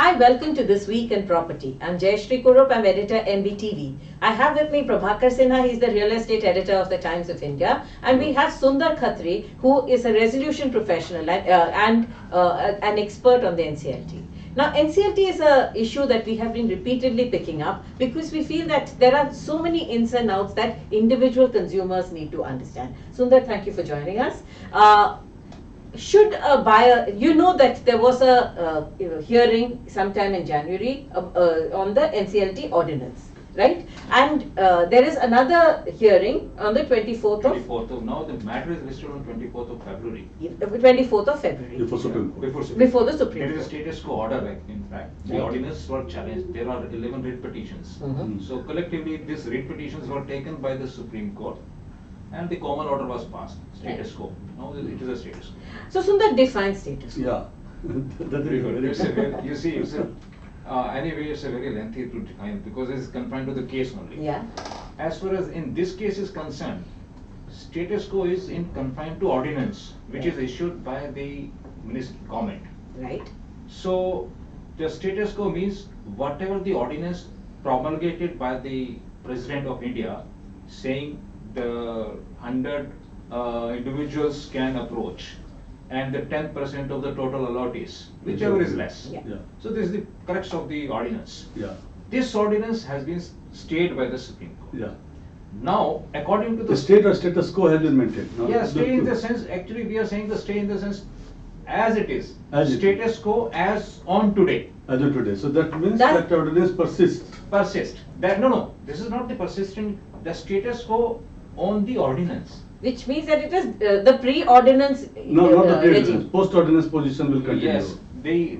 Hi, welcome to This Week in Property. I'm Jayashree Kurup, I'm editor NBTV. I have with me Prabhakar Sinha, he's the real estate editor of the Times of India. And we have Sundar Khatri, who is a resolution professional and an expert on the NCLT. Now, NCLT is an issue that we have been repeatedly picking up because we feel that there are so many ins and outs that individual consumers need to understand. Sundar, thank you for joining us. Should a buyer, you know that there was a hearing sometime in January on the NCLT ordinance, right? And there is another hearing on the 24th of... 24th of, now the matter is listed on 24th of February. 24th of February. Before Supreme Court. Before the Supreme There is a Court. status quo order, in fact. The Right. ordinance were challenged. There are 11 writ petitions. So collectively, these writ petitions were taken by the Supreme Court and the common order was passed, status quo. Now it is a status quo. So Sundar defines status quo. Yeah. That Very is good. very It's a very- you see, anyway, it's a very lengthy to define because it's confined to the case only. Yeah. As far as in this case is concerned, status quo is confined to ordinance, which is issued by the government. Right. So the status quo means whatever the ordinance promulgated by the President of India saying the 100 individuals can approach and the 10% of the total allottees, whichever is less. Yeah. Yeah. So this is the crux of the ordinance. Yeah. This ordinance has been stayed by the Supreme Court. Yeah. Now, according to The state or status quo has been maintained. Now, yeah, stay in the sense, actually we are saying the stay in the sense as it is. As it is. Status quo as on today. As of today. So that means That- that ordinance persists. Persist. That, no, this is not the persistent, the status quo on the ordinance. Which means that it is the pre-ordinance No, not the regime. pre-ordinance. Post-ordinance position will continue. Yes,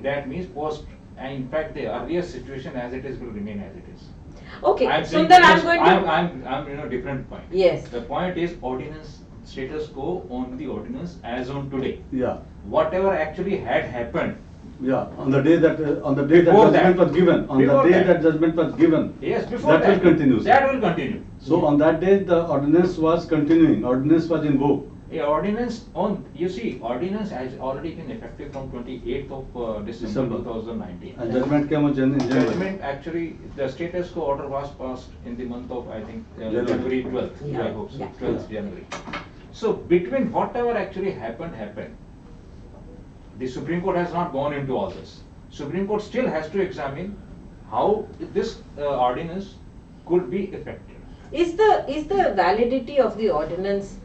that means post, and in fact the earlier situation as it is will remain as it is. Okay, I'm saying Sundar, I'm because going to... I'm in a different point. Yes. The point is ordinance, status quo on the ordinance as on today. Yeah. Whatever actually had happened, Yeah. On the day that Before that. judgment was given. On the Before day that. that judgment was given. yes, before That will continue, sir. That will continue. So on that day the ordinance was continuing. Ordinance was in vogue. A ordinance on, you see, ordinance has already been effective from 28th of December December. 2019. And judgment came on in January. Judgment actually, the status quo order was passed in the month of, I think, January. January 12th, Yeah. I hope so, Yeah. 12th January. So between whatever actually happened. The Supreme Court has not gone into all this. Supreme Court still has to examine how this ordinance could be effective. Is the validity of the ordinance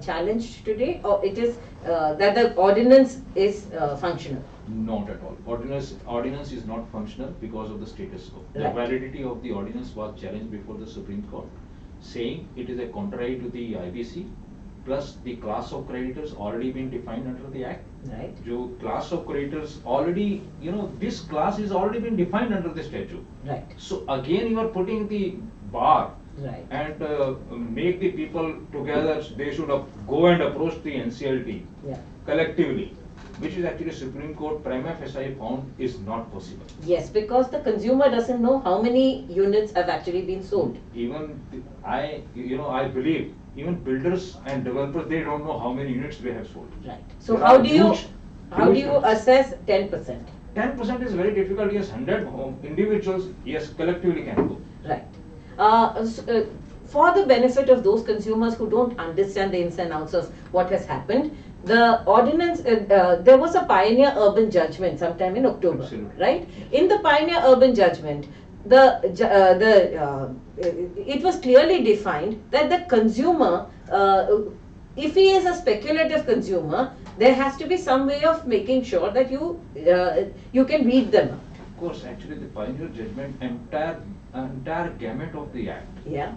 challenged today, or it is that the ordinance is functional? Not at all. Ordinance is not functional because of the status quo. The Right. validity of the ordinance was challenged before the Supreme Court, saying it is a contrary to the IBC, plus the class of creditors already been defined under the Act. Right. जो class of creditors already, this class is already been defined under the statute. Right. So again, you are putting the bar Right. and make the people together, they should go and approach the NCLT Yeah. collectively, which is actually Supreme Court prima facie found is not possible. Yes, because the consumer doesn't know how many units have actually been sold. Even I believe even builders and developers, they don't know how many units they have sold. Right. So There how are do you huge numbers. assess 10%? 10% is very difficult. Yes, 100 individuals, yes, collectively can go. Right. For the benefit of those consumers who don't understand the ins and outs of what has happened, the ordinance, there was a pioneer urban judgment sometime in October, Absolutely. right? In the pioneer urban judgment, it was clearly defined that the consumer, if he is a speculative consumer, there has to be some way of making sure that you can read them. Of course, actually the pioneer judgment, entire gamut of the Act, Yeah,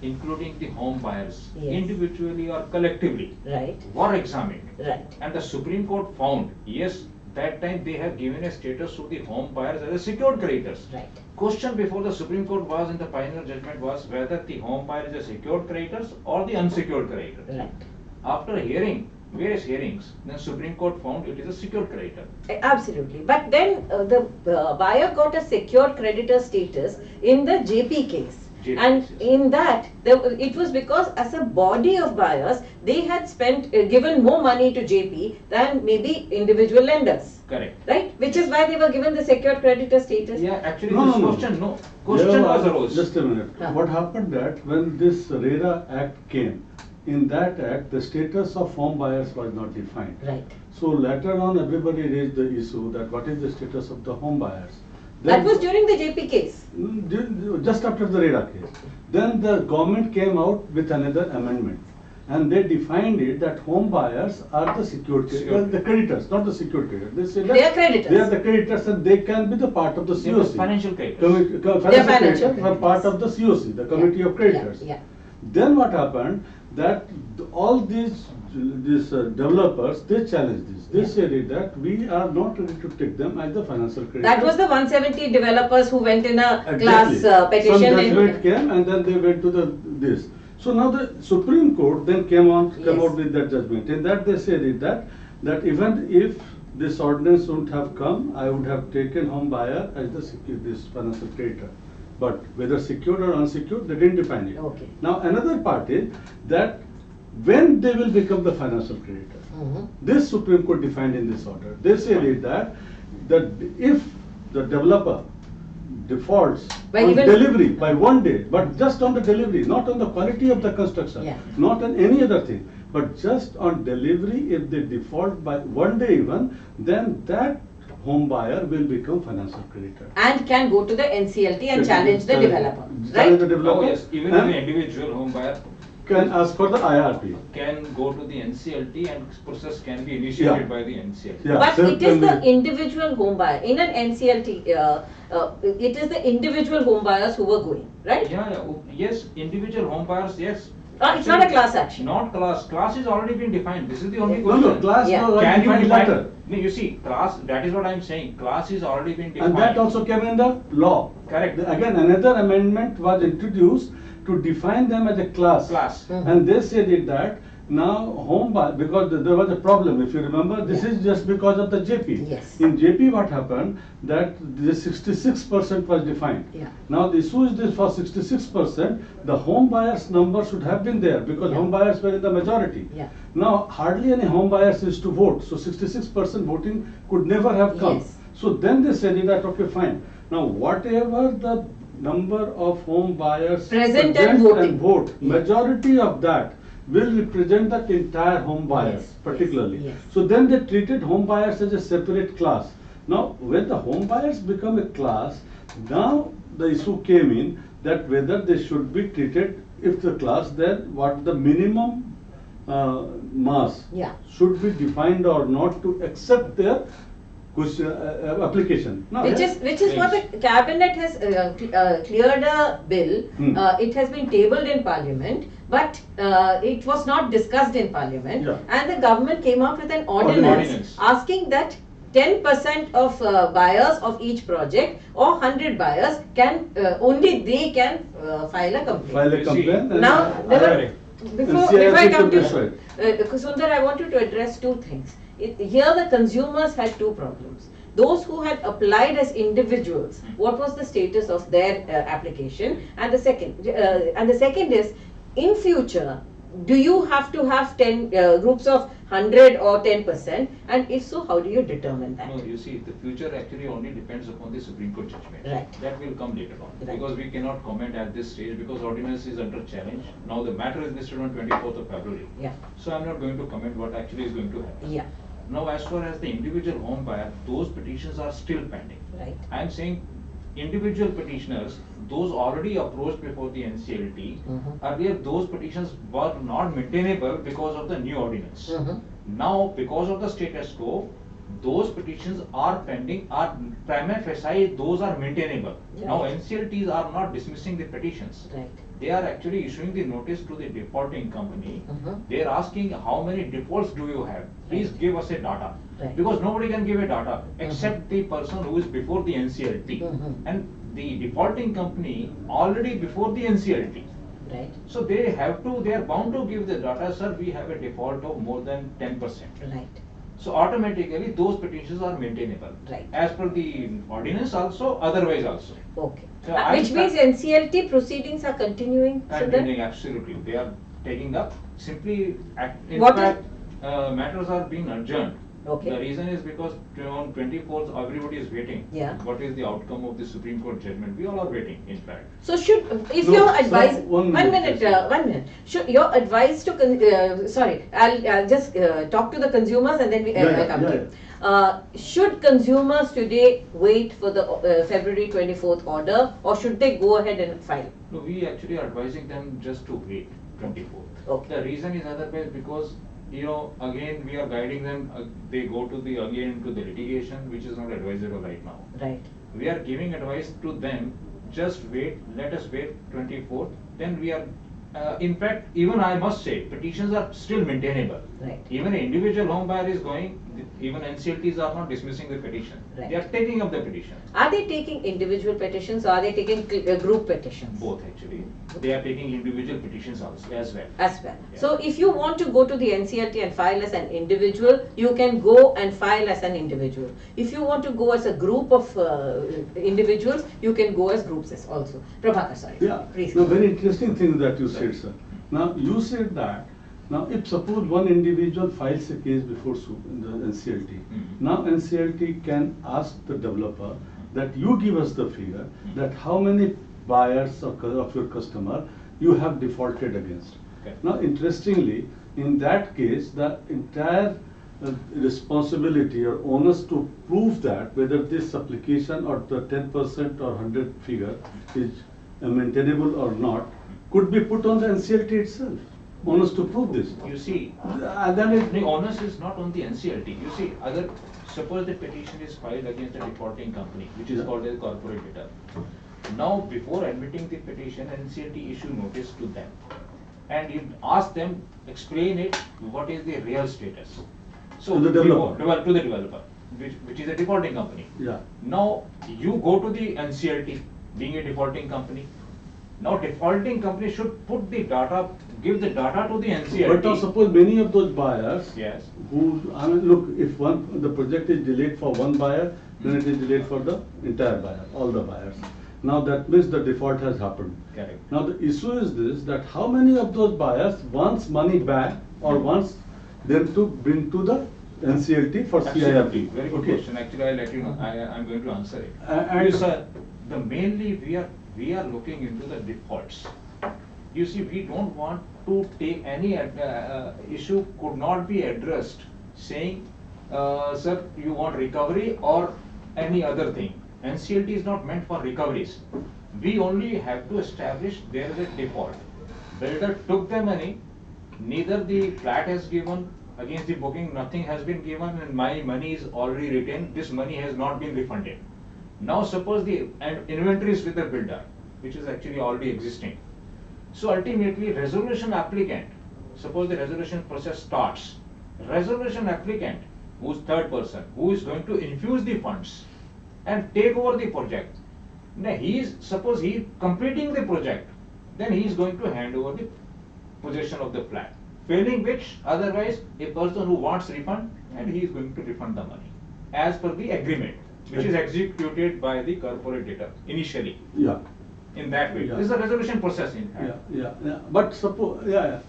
including the home buyers, Yes. individually or collectively, right, were examined. right. And the Supreme Court found, yes, that time they have given a status to the home buyers as a secured creditors. Right. Question before the Supreme Court was in the pioneer judgment was whether the home buyer is a secured creditors or the unsecured creditors. Right. After hearing various hearings, the Supreme Court found it is a secured creditor. Absolutely. But then the buyer got a secured creditor status in the JP case. JPs, And yes. in that, it was because as a body of buyers, they had given more money to JP than maybe individual lenders. Correct. Right? Which is why they were given the secured creditor status. Yeah, actually No, this no, no. question There was arose. Just a minute. Huh. What happened that when this RERA Act came, in that act, the status of home buyers was not defined. Right. So later on, everybody raised the issue that what is the status of the home buyers. That was during the JP case. Just after the RERA case. Then the government came out with another amendment. And they defined it that home buyers are the secured, Secured. the creditors, not the secured creditors. They say that They are creditors. They are the creditors and they can be the part of the They are COC. financial creditors. Financial financial creditors are part creditors. of the COC, the Committee of Creditors. Yeah. Then what happened that all these developers, they challenged this. They said that we are not ready to take them as the financial creditors. That was the 170 developers who went in a Exactly. class Some petition. judgment came and then they went to this. So now the Supreme Court then came out Yes. with that judgment. In that they said that even if this ordinance wouldn't have come, I would have taken home buyer as this financial creditor. But whether secured or unsecured, they didn't define it. Okay. Now another part is that when they will become the financial creditor. Mhm. This Supreme Court defined in this order. They said that if the developer defaults By on even- delivery by one day, but just on the delivery, not on the quality of the construction, Yeah. not on any other thing, but just on delivery, if they default by one day even, then that home buyer will become financial creditor. And can go to the NCLT and challenge the developer. Challenge Right? the developer. Oh yes, even and an individual home buyer can ask for the IRP. can go to the NCLT and process can be initiated Yeah. by the NCLT. Yeah. But it is the certainly. individual home buyer. In an NCLT, it is the individual home buyers who were going, right? Yeah, yeah, yes, individual home buyers, yes. It's not a class action. Not class, class is already been defined, this is the only Yeah. No, question. no, class Yeah. was Can you defined define, later. no, you see, class, that is what I am saying, class is already been defined. And that also came in the law. Correct. Again, another amendment was introduced to define them as a class. Class. Mhm. And they said it that now home buy, because there was a problem, if you remember, this Yeah. is just because of the JP. Yes. In JP what happened, that the 66% was defined. Yeah. Now the issue is this, for 66%, the home buyers number should have been there because Yeah. home buyers were in the majority. Yeah. Now hardly any home buyers used to vote, so 66% voting could never have come. Yes. So then they said that, okay, fine. Now whatever the number of home buyers Present and voting. vote, Yeah. majority of that will represent that entire home buyers Yes, particularly. yes, yes. So then they treated home buyers as a separate class. Now when the home buyers become a class, now the issue came in that whether they should be treated, if the class, then what the minimum mass Yeah. should be defined or not to accept their application. Now, Which is what the cabinet has cleared a bill. Hmm. It has been tabled in parliament, but it was not discussed in parliament. Yeah. And the government came out with an ordinance Ordinance. asking that 10% of buyers of each project or 100 buyers can only they can file a complaint. file a You see, complaint. and, Now, uh, never- Before CIRP I come could to decide. Sundar, I want you to address two things. Here the consumers had two problems. Those who had applied as individuals, what was the status of their application? And the second is, in future, do you have to have 10 groups of 100 or 10%? And if so, how do you determine that? No, you see, the future actually only depends upon the Supreme Court judgment. Right. That will come later on. Right. Because we cannot comment at this stage because ordinance is under challenge. Now the matter is listed on 24th of February. Yeah, So I'm not going to comment what actually is going to happen. yeah, Now as far as the individual home buyer, those petitions are still pending. right. I am saying individual petitioners, those already approached before the NCLT, Mhm. earlier those petitions were not maintainable because of the new ordinance. Mhm. Now, because of the status quo, those petitions are pending, are prima facie, those are maintainable. Now Right. NCLTs are not dismissing the petitions. Right. They are actually issuing the notice to the defaulting company. Mhm. They are asking how many defaults do you have? Please Right. give us a data. Right. Because nobody can give a data except the person who is before the NCLT. Mhm. And the defaulting company already before the NCLT. Right. So they are bound to give the data, sir, we have a default of more than 10%. Right. So automatically those petitions are maintainable. Right. As per the ordinance also, otherwise also. Okay. So I Which means NCLT proceedings are continuing, Sundar? Continuing, absolutely. They are taking up simply, in What is- fact, matters are being adjourned. Okay. The reason is because on 24th, everybody is waiting. Yeah. What is the outcome of the Supreme Court judgment? We all are waiting, in fact. So should, if No, your sir, advice, one minute, yes. 1 minute, should your advice to, sorry, I'll just talk to the consumers and then we, Yeah, I'll come to yeah, you. Should consumers today wait for the February 24th order, or should they go ahead and file? No, we actually are advising them just to wait 24th. Okay. The reason is otherwise because, again, we are guiding them, they go to the, again, into the litigation, which is not advisable right now. Right. We are giving advice to them, just wait, let us wait 24th, then we are, in fact, even I must say, petitions are still maintainable. Right. Even an individual home buyer is going, even NCLTs are not dismissing the petition. Right. They are taking up the petition. Are they taking individual petitions or are they taking group petitions? Both actually. They are taking individual petitions also as well. As well. Yeah. So if you want to go to the NCLT and file as an individual, you can go and file as an individual. If you want to go as a group of individuals, you can go as groups as also. Prabhakar, sorry. Yeah, Please. the very interesting thing that you said, sir. Now, you said that, now if suppose one individual files a case before in the NCLT, Mhm. now NCLT can ask the developer that you give us the figure, that how many buyers of your customer you have defaulted against. Okay. Now, interestingly, in that case, the entire responsibility or onus to prove that whether this application or the 10% or 100 figure is maintainable or not could be put on the NCLT itself. Onus to prove this. You see, And then the it, onus is not on the NCLT. You see, suppose the petition is filed against a defaulting company, which is Yeah. called a corporate debtor. Now, before admitting the petition, NCLT issue notice to them. And you ask them, explain it, what is the real status. So To the developer. To the developer, which is a defaulting company. yeah. Now, you go to the NCLT, being a defaulting company. Now, defaulting company should put the data, give the data to the NCLT. But now suppose many of those buyers Yes. who, I mean, look, if the project is delayed for one buyer, then it is delayed for the entire buyer, all the buyers. Now that means the default has happened. Correct. Now the issue is this, that how many of those buyers wants money back or wants them to bring to the NCLT for Absolutely. CIRP? Very good Okay. question. Actually, I'll let you know. I'm going to answer it. And- You, sir, mainly we are looking into the defaults. You see, we don't want to take any issue could not be addressed saying, sir, you want recovery or any other thing. NCLT is not meant for recoveries. We only have to establish there is a default. Builder took the money, neither the flat has given against the booking, nothing has been given, and my money is already retained, this money has not been refunded. Now suppose the inventory is with the builder, which is actually already existing. So ultimately, resolution applicant, suppose the resolution process starts, resolution applicant, who's third person, who is going to infuse the funds and take over the project. Now suppose he is completing the project, then he is going to hand over the possession of the flat. Failing which, otherwise, a person who wants refund, and he is going to refund the money as per the agreement, which is executed by the corporate debtor initially. Yeah. In that way, Yeah. this is a resolution process in fact. Yeah. But suppose, okay,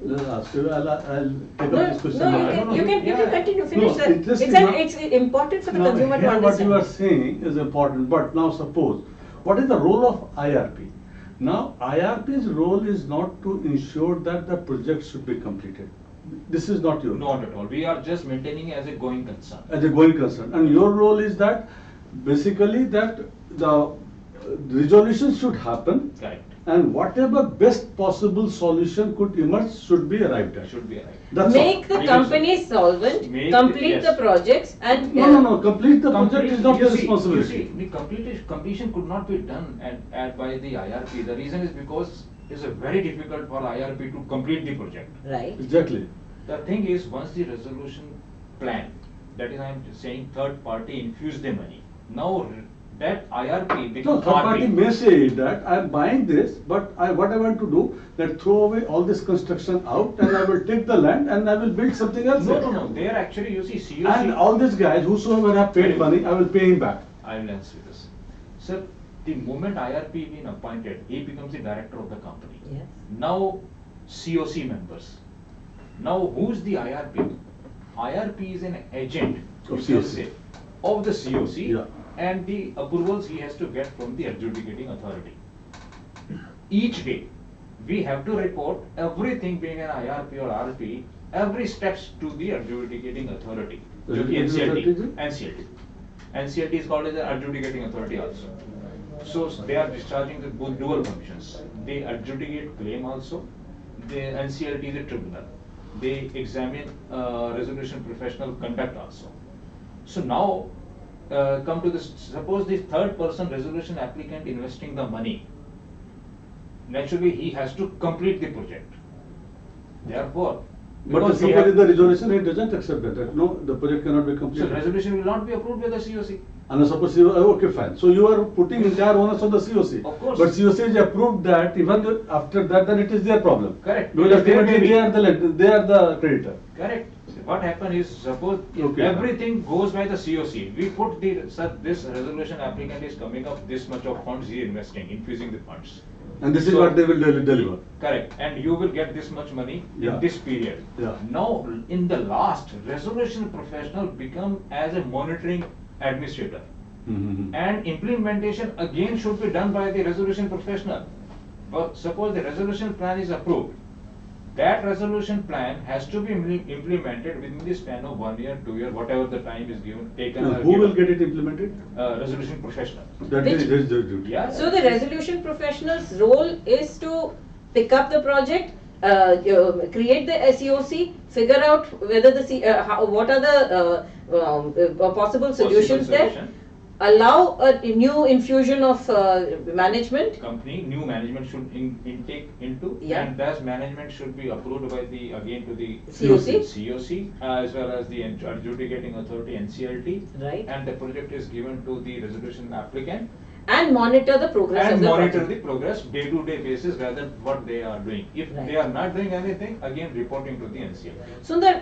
let us ask you, I'll take No, up this question. no, now. you can Yeah. continue, finish No, that. interesting, It's important for the Now, consumer to here what you are understand. saying is important, but now suppose, what is the role of IRP? Now, IRP's role is not to ensure that the project should be completed. This is not your. Not at all. We are just maintaining as a going concern. As a going concern, and your role is that, basically that the resolution should happen, Correct. and whatever best possible solution could emerge should be arrived at. Should be right. That's Make all. the company solvent, Make complete yes. the projects and. No, complete the project is not You the see, responsibility. the completion could not be done by the IRP. The reason is because it's a very difficult for IRP to complete the project. Right, Exactly. The thing is, once the resolution plan, that is I am saying third party infuse the money. Now that IRP No, becomes third party RP. may say that I am buying this, but what I want to do, that throw away all this construction out and I will take the land and I will build something else. No, there. no, no, they are actually, you see, COC. And all these guys, whosoever have paid money, I will pay him back. I will answer this. Sir, the moment IRP been appointed, he becomes the director of the company. Yes. Now, COC members. Now, who's the IRP? IRP is an agent Of you can COC. say, of the COC, Yeah. and the approvals he has to get from the adjudicating authority. Each day, we have to report everything being an IRP or RP, every steps to the adjudicating authority. To the Adjudicating NCLT. authority? NCLT is called as the adjudicating authority also. So they are discharging the both dual functions. They adjudicate claim also. The NCLT is a tribunal. They examine resolution professional conduct also. So now come to this. Suppose the third person resolution applicant investing the money. Naturally, he has to complete the project. Therefore, But because we somebody in have- the resolution, he doesn't accept that, no, the project cannot be so completed. resolution will not be approved by the COC. And suppose you, okay, fine. So you are putting entire onus on the COC. Of course. But COC is approved that, even after that, then it is their problem. Correct. Because It is their ultimately baby. they are the creditor. Correct. What happen is, suppose Okay. everything goes by the COC. We put the, sir, this resolution applicant is coming up this much of funds he is investing, infusing the funds. And this is So- what they will deliver. Correct, and you will get this much money Yeah. in this period. Yeah. Now, in the last, resolution professional become as a monitoring administrator. Mhm. And implementation again should be done by the resolution professional. But suppose the resolution plan is approved, that resolution plan has to be implemented within the span of 1 year, 2 year, whatever the time is given, taken. Now, or who will given. get it implemented? Resolution professional. That Which- is his duty. Yeah. So the resolution professional's role is to pick up the project, create the SEOC, figure out whether what are the possible solutions there, solution. allow a new infusion of management. Company, new management should intake into, Yeah. and thus management should be approved by the, again to the COC. COC, as well as the adjudicating authority NCLT. Right. And the project is given to the resolution applicant. And monitor the progress of And the monitor project. the progress day-to-day basis rather than what they are doing. If Right. they are not doing anything, again reporting to the NCLT. Sundar,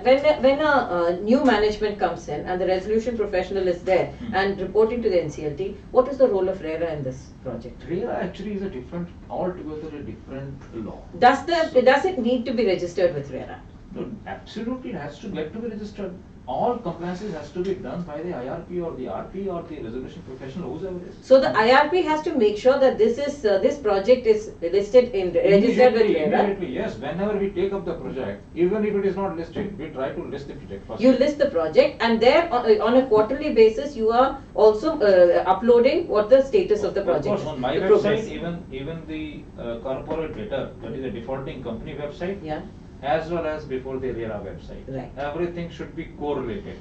when a new management comes in and the resolution professional is there and reporting to the NCLT, what is the role of RERA in this project? RERA actually is a different, altogether a different law. Does it need to be registered with RERA? No, absolutely, it has to get to be registered. All compliances has to be done by the IRP or the RP or the resolution professional, whoever it is. So the IRP has to make sure that this project is listed in, registered with RERA. Immediately, yes, whenever we take up the project, even if it is not listed, we try to list the project first. You list the project and there on a quarterly basis, you are also uploading what the status of the project Of is. course, on my the website, progress. even the corporate data, that is a defaulting company website, Yeah, as well as before the RERA website. Right. Everything should be correlated.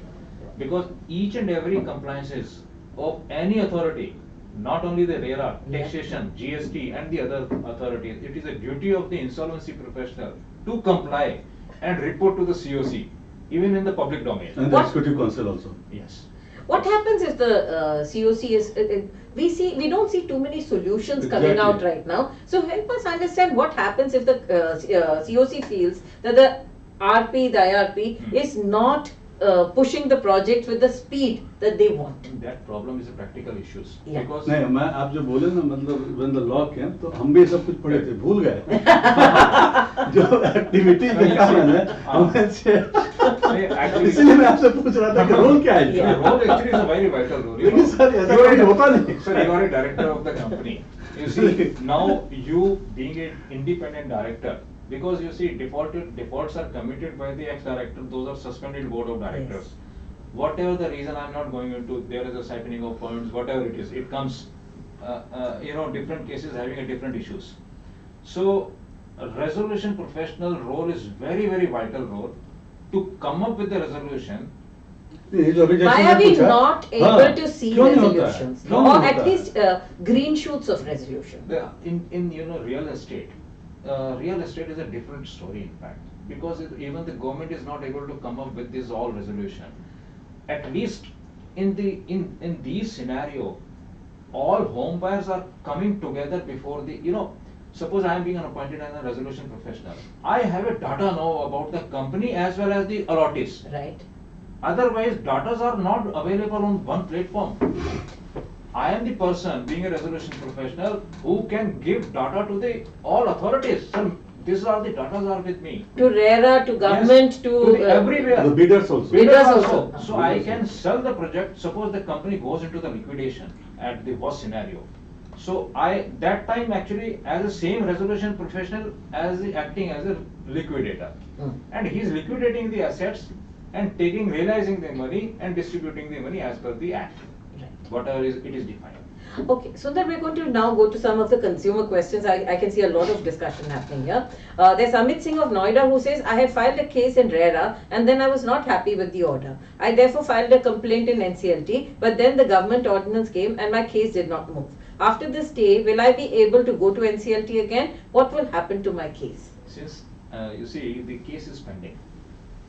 Because each and every compliances of any authority, not only the RERA, Yeah. taxation, GST and the other authorities, it is a duty of the insolvency professional to comply and report to the COC, even in the public domain. And the What- executive council also. Yes. what happens if the COC is, we don't see too many solutions coming Exactly. out right now. So help us understand what happens if the COC feels that the RP, the IRP is not pushing the project with the speed that they want. That problem is a practical issues. Yeah. Because नहीं मैं आप जो बोले ना मतलब when the law came तो हम भी ये सब कुछ पढ़े थे भूल गए जो एक्टिविटी देखा मैंने हमें से actually- इसलिए मैं आपसे पूछ रहा था कि रोल क्या है The role actually is a very vital role. लेकिन सर ऐसा You are कभी a- होता नहीं Sir, you are a director of the company. You see, now you being an independent director, because you see defaults are committed by the ex-director, those are suspended board of directors. Whatever the reason, I'm not going into, there is a siphoning of funds, whatever it is, it comes, different cases having a different issues. So, a resolution professional role is very, very vital role to come up with the resolution. ये जो अभी जैसे Why मैं are we पूछा, not हाँ, able to see क्यों नहीं होता है? resolutions? क्यों Or नहीं at होता है? least green shoots of resolution? In real estate, real estate is a different story in fact, because even the government is not able to come up with this all resolution. At least in these scenario, all home buyers are coming together before the, suppose I am being appointed as a resolution professional. I have a data now about the company as well as the allottees. Right. Otherwise, data are not available on one platform. I am the person being a resolution professional who can give data to the all authorities. Sir, these are the data are with me. To RERA, to government, Yes, to the everywhere. The bidders also. Bidders also. So I can sell the project. Suppose the company goes into the liquidation at the worst scenario. So that time actually as a same resolution professional as acting as a liquidator, and he is liquidating the assets and realizing the money and distributing the money as per the act, Right. whatever it is defined. Okay, so then we're going to now go to some of the consumer questions. I can see a lot of discussion happening here. There's Amit Singh of Noida who says, I had filed a case in RERA and then I was not happy with the order. I therefore filed a complaint in NCLT, but then the government ordinance came and my case did not move. After this day, will I be able to go to NCLT again? What will happen to my case? Since you see the case is pending,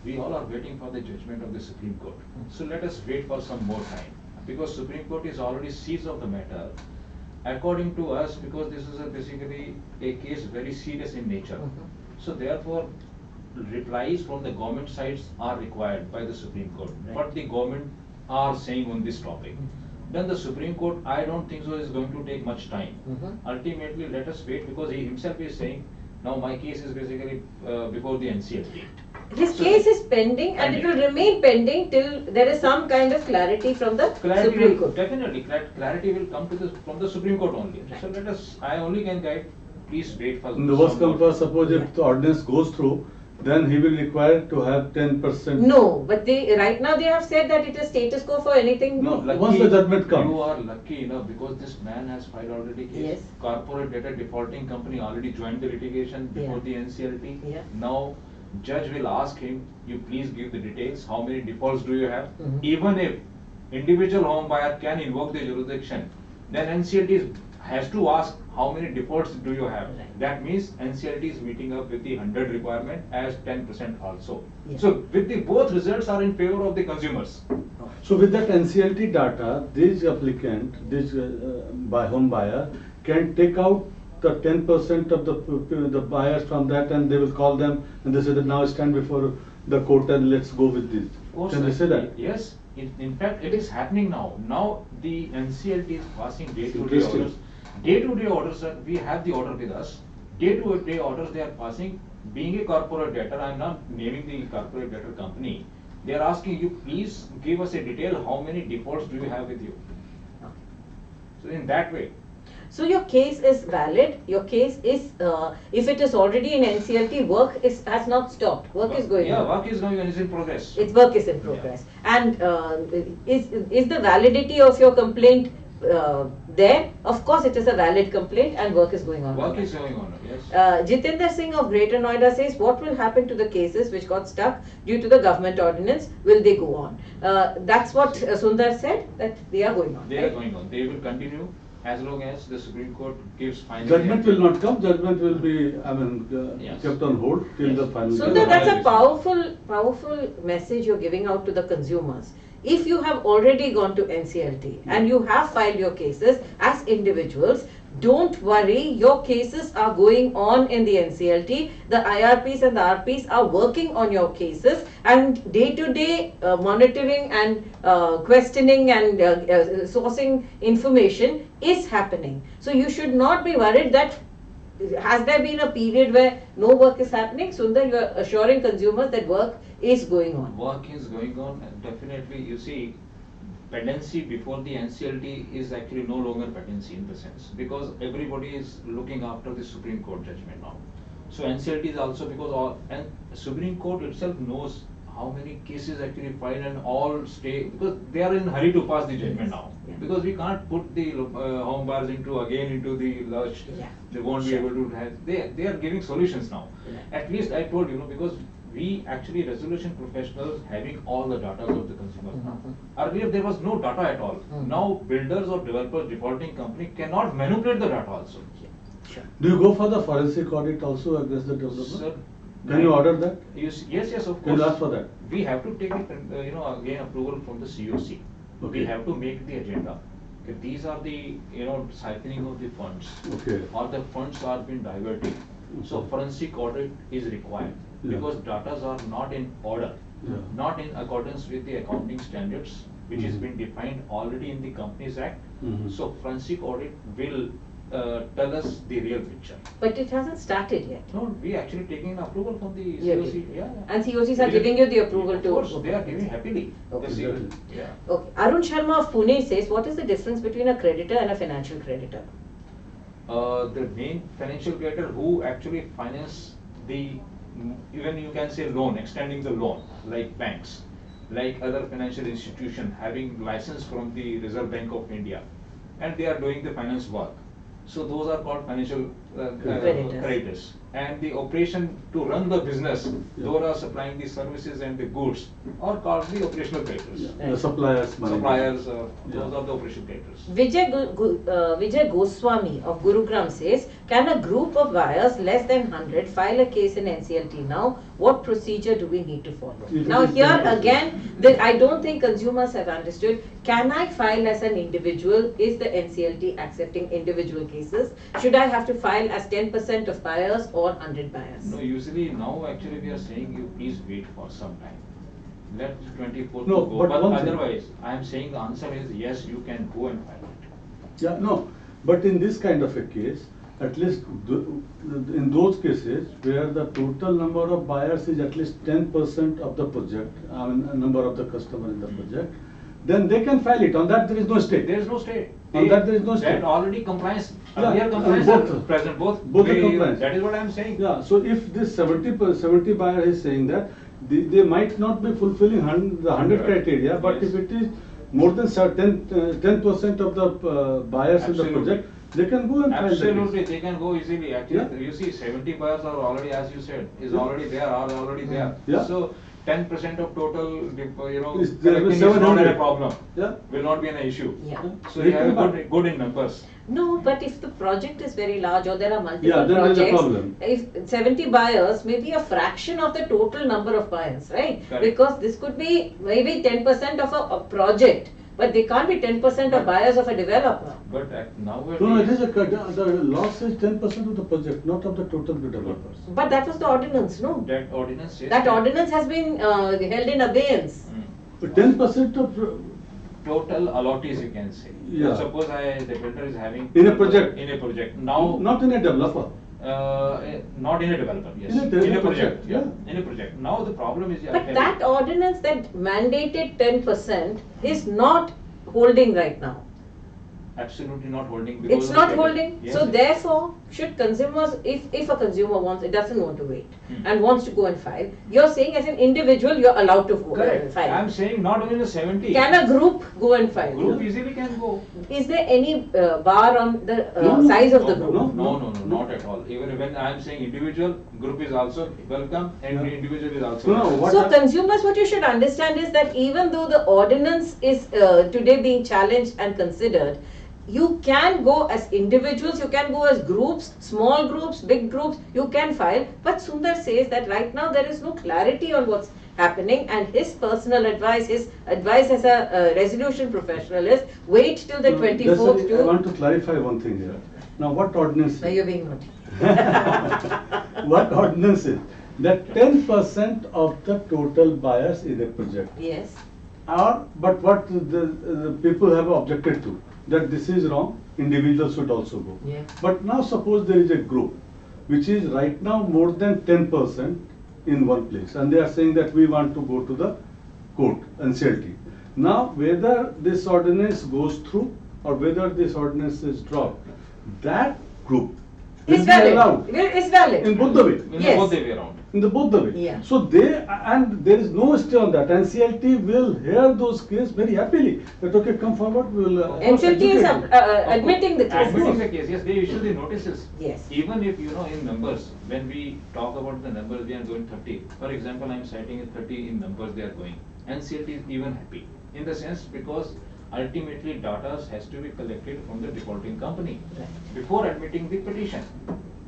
we all are waiting for the judgment of the Supreme Court. So let us wait for some more time, because Supreme Court is already seized of the matter. According to us, because this is basically a case very serious in nature. So therefore, replies from the government sides are required by the Supreme Court. Right. What the government are saying on this topic. Then the Supreme Court, I don't think so is going to take much time. Ultimately, let us wait, because he himself is saying, now my case is basically before the NCLT. His So case is pending and it will remain pending till there is some kind of clarity from the Supreme Court. Definitely, clarity will come from the Supreme Court only. Right. So let us, I only can guide, please wait for. In the worst some come more. first, suppose if the ordinance goes through, then he will require to have 10%. No, but right now they have said that it is status quo for anything. No, Lucky once the judgment comes. You are lucky enough because this man has filed already case. Yes. Corporate data defaulting company already joined the litigation before Yeah. the NCLT. Yeah. Now, judge will ask him, you please give the details, how many defaults do you have? Mhm. Even if individual home buyer can invoke the jurisdiction, then NCLT has to ask how many defaults do you have? Right. That means NCLT is meeting up with the 100 requirement as 10% also. Yeah. So with the both results are in favor of the consumers. So with that NCLT data, this applicant, this home buyer can take out the 10% of the buyers from that, and they will call them and they say that now stand before the court and let's go with this. Of course, Can they say that? Yes, in fact, it is happening now. Now the NCLT is passing day-to-day Interesting. orders. Day-to-day orders, we have the order with us. Day-to-day orders they are passing. Being a corporate debtor, I am not naming the corporate debtor company. They are asking you, please give us a detail, how many defaults do you have with you? So in that way. So your case is valid. Your case is, if it is already in NCLT, work has not stopped. Work is going Yeah, on. work is going on, is in progress. Its work is in progress. And is the validity of your complaint there? Of course, it is a valid complaint and work is going on. Work is going on, yes. Jitendra Singh of Greater Noida says, what will happen to the cases which got stuck due to the government ordinance? Will they go on? That's what Sundar said, that they are going on. They are right? going on. They will continue as long as the Supreme Court gives final. Judgment will not come, judgment will be, Yes. kept on hold till Yes. the final. Sundar, the that's a final powerful message you're giving out to the consumers. If you have already gone to NCLT and you have filed your cases as individuals, don't worry, your cases are going on in the NCLT. The IRPs and the RPs are working on your cases, and day to day monitoring and questioning and sourcing information is happening. So you should not be worried that has there been a period where no work is happening? Sundar, you are assuring consumers that work is going on. Work is going on, and definitely you see, pendency before the NCLT is actually no longer pendency in the sense, because everybody is looking after the Supreme Court judgment now. So NCLT is also because and Supreme Court itself knows how many cases actually filed and all stay, because they are in hurry to pass the judgment now. Yeah. Because we can't put the home buyers into the lurch. Yeah. They won't be Sure. able to have, they are giving solutions now. Yeah. At least I told you, because we actually resolution professionals having all the data of the consumers now. Earlier there was no data at all. Now builders or developers defaulting company cannot manipulate the data also. Sure. Do you go for the forensic audit also against the developer? Sir, Can you order that? Yes, of Can course. you ask for that? We have to take it, again approval from the COC. Okay. We have to make the agenda. Okay, these are the, cycling of the funds. Okay. Or the funds are being diverted. So Okay. forensic audit is required Yeah. because data are not in order, Yeah. not in accordance with the accounting standards, which has Mhm. been defined already in the Companies Act. Mhm. So forensic audit will tell us the real picture. But it hasn't started yet. No, we actually taking approval from the Yeah, COC. yeah. Yeah. And COCs are giving you the approval Of to- course, they are giving happily. Okay. The CO Exactly. Yeah. Okay. Arun Sharma of Pune says, what is the difference between a creditor and a financial creditor? The main financial creditor who actually finance the, even you can say loan, extending the loan, like banks, like other financial institution having license from the Reserve Bank of India, and they are doing the finance work. So those are called financial Creditors. creditors. And the operation to run the business, Yeah. those are supplying the services and the goods, are called the operational creditors. Yeah. The suppliers money. Suppliers, Yeah. those are the operational creditors. Vijay Goswami of Gurugram says, can a group of buyers less than 100 file a case in NCLT now? What procedure do we need to follow? If it Now is here 10%. again, I don't think consumers have understood. Can I file as an individual? Is the NCLT accepting individual cases? Should I have to file as 10% of buyers or 100 buyers? No, usually now actually we are saying you please wait for some time. Let 24th No, to go, but but one thing- otherwise, I am saying the answer is yes, you can go and file it. Yeah, no, but in this kind of a case, at least in those cases where the total number of buyers is at least 10% of the project, I mean, a number of the customer in the project, then they can file it. On that, there is no stay. There is no stay. On that there is no stay. That already compliance, Yeah, earlier compliance both. are present, both. Both are compliance. That is what I am saying. Yeah, so if this 70 buyer is saying that, they might not be fulfilling the 100 criteria, but Yes. if it is more than 10% of the buyers in the Absolutely. project, they can go and file the case. Absolutely, they can go easily. Actually, Yeah. you see, 70 buyers are already, as you said, is Yeah. already there, are already there. Yeah. So 10% of total, Is there collecting is not 700. a problem. Yeah. Will not be an issue. Yeah. So They you have can a buy. good in numbers. No, but if the project is very large or there are multiple Yeah, then there's a projects, problem. if 70 buyers may be a fraction of the total number of buyers, right? Correct. Because this could be maybe 10% of a project, but they can't be 10% of buyers of a developer. But nowadays. No, it is the law says 10% of the project, not of the total developers. But that was the ordinance, no? That ordinance says. That ordinance has been held in abeyance. But 10% of, Total allottees, you can say. Yeah. Suppose the builder is having. In a project. In a project. Now. not in a developer. Not in a developer, yes. In a developer, project, yeah. yeah. In a project. Now the problem is. But that ordinance that mandated 10% is not holding right now. Absolutely not holding. Because It's of not the- holding. Yes, So yes. therefore, should consumers, if a consumer doesn't want to wait Hmm. and wants to go and file, you're saying as an individual, you're allowed to Correct. file. I'm saying not only the 70. Can a group go and file? Group easily can go. Is there any bar on the No, size of the No, group? no, not at all. Even when I'm saying individual, group is also welcome and Yeah. individual is also No, no, welcome. what So I- consumers, what you should understand is that even though the ordinance is today being challenged and considered, you can go as individuals, you can go as groups, small groups, big groups, you can file. But Sundar says that right now there is no clarity on what's happening, and his personal advice, his advice as a resolution professional is wait till the No, 24th that's to. I want to clarify one thing here. Now, what ordinance? Now you're being naughty. What ordinance is? That 10% of the total buyers in a project Yes. are, but what the people have objected to, that this is wrong, individuals should also go. Yeah. But now suppose there is a group which is right now more than 10% in one place, and they are saying that we want to go to the court, NCLT. Now, whether this ordinance goes through or whether this ordinance is dropped, that group will It's be valid. allowed It's valid. in both the way. In Yes. both the way around. In the both the way. Yeah. So and there is no stay on that. NCLT will hear those cases very happily. That okay, come forward, we will. NCLT is admitting the case. Admitting the case, yes, they issue the notices. Yes. Even if, in numbers, when we talk about the numbers, they are going 30. For example, I am citing a 30 in numbers they are going. NCLT is even happy. In the sense, because ultimately data has to be collected from the defaulting company Right. before admitting the petition.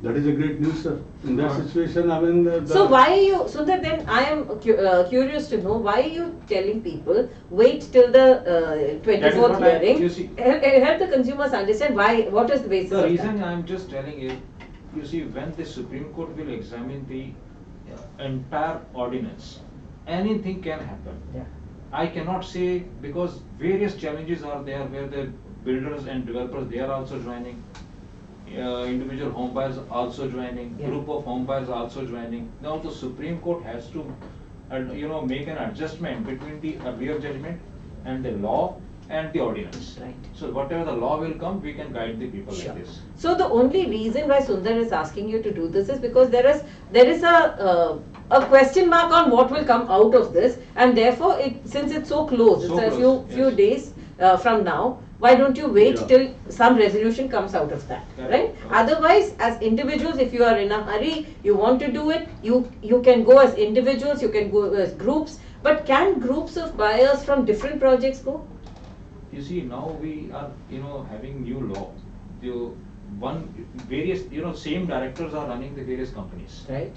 That is a great news, sir. In that situation, I mean. So why are you, Sundar, then I am curious to know, why are you telling people wait till the 24th what I- hearing? you see- Help the consumers understand why, what is the basis The of reason that? I am just telling you see, when the Supreme Court will examine the entire ordinance, anything can happen. Yeah. I cannot say, because various challenges are there where the builders and developers, they are also joining. Individual home buyers also joining, Yeah. group of home buyers also joining. Now the Supreme Court has to, make an adjustment between the earlier judgment and the law and the ordinance. Right. So whatever the law will come, we can guide the people Sure. like this. So the only reason why Sundar is asking you to do this is because there is a question mark on what will come out of this, and therefore since it's so close, So it's a close, few yes. days from now. Why don't you wait Yeah. till some resolution comes out of that, Correct. right? Okay. Otherwise, as individuals, if you are in a hurry, you want to do it, you can go as individuals, you can go as groups, but can groups of buyers from different projects go? You see, now we are, having new law. Same directors are running the various companies. Right,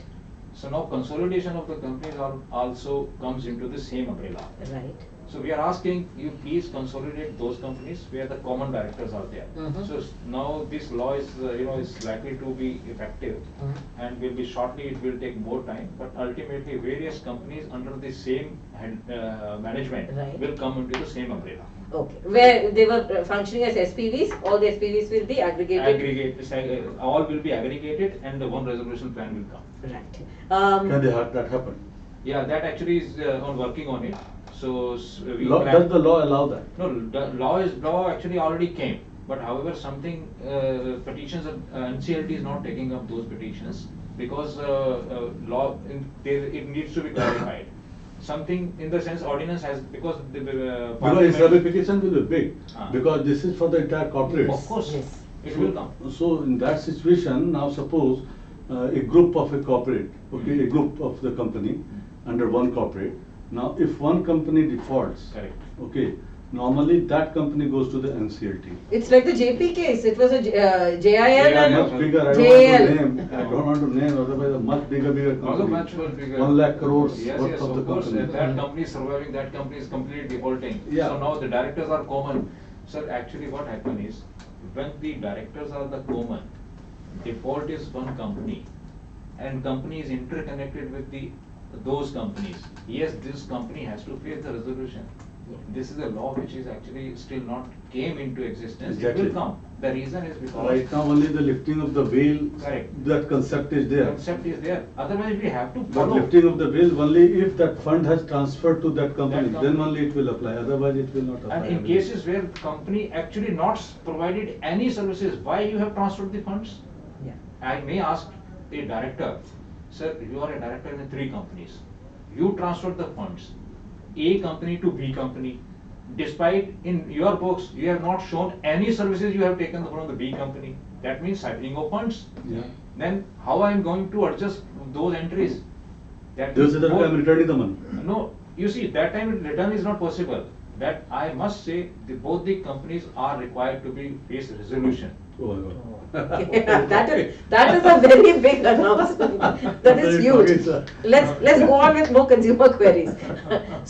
So now consolidation of the companies also comes into the same umbrella. right. So we are asking you please consolidate those companies where the common directors are there. Mhm. So now this law is, is likely to be effective Mhm. and will be shortly, it will take more time, but ultimately various companies under the same management Right. will come into the same umbrella. Okay, where they were functioning as SPVs, all the SPVs will be aggregated. All will be aggregated and the one resolution plan will come. Right. Can they have that happen? Yeah, that actually is on working on it. So we Law, plan. does the law allow that? No, the law actually already came, but however something petitions NCLT is not taking up those petitions because it needs to be clarified. Something in the sense ordinance has because the Because its parliament- ramification will be big, Ah. because this is for the entire corporates. Of course, Yes. it will come. So in that situation, now suppose a group of a corporate, okay, a group of the company under one corporate. Now, if one company defaults, Correct. okay, normally that company goes to the NCLT. It's like the JP case, it was a JIL Yeah, and Much bigger, I don't JL. want to name, I don't want to name, otherwise a much bigger Also company. much more bigger. 1 lakh crores Yes, worth yes, of the course, company. that company is surviving, that company is completely defaulting. Yeah. So now the directors are common. Sir, actually what happened is, when the directors are the common, default is one company, and company is interconnected with those companies. Yes, this company has to face the resolution. This is a law which is actually still not came into existence. It Exactly. will come. The reason is because Right now, only the lifting of the veil, Correct. that concept is the there. concept is there. Otherwise, we have to But follow. lifting of the veil only if that fund has transferred to that company, That then company. only it will apply, otherwise it will not apply. And in cases where the company actually not provided any services, why you have transferred the funds? Yeah. I may ask the director, sir, you are a director in 3 companies. You transferred the funds, A company to B company. Despite in your books, you have not shown any services you have taken from the B company. That means siphoning of funds. Yeah. Then how I am going to adjust those entries? That They will say means that I am both- returning the money. No, you see, that time return is not possible. That I must say, both the companies are required to be face resolution. Oh my God. Yeah, that is a very big announcement. That is Very huge. funny, sir. Let's go on with more consumer queries.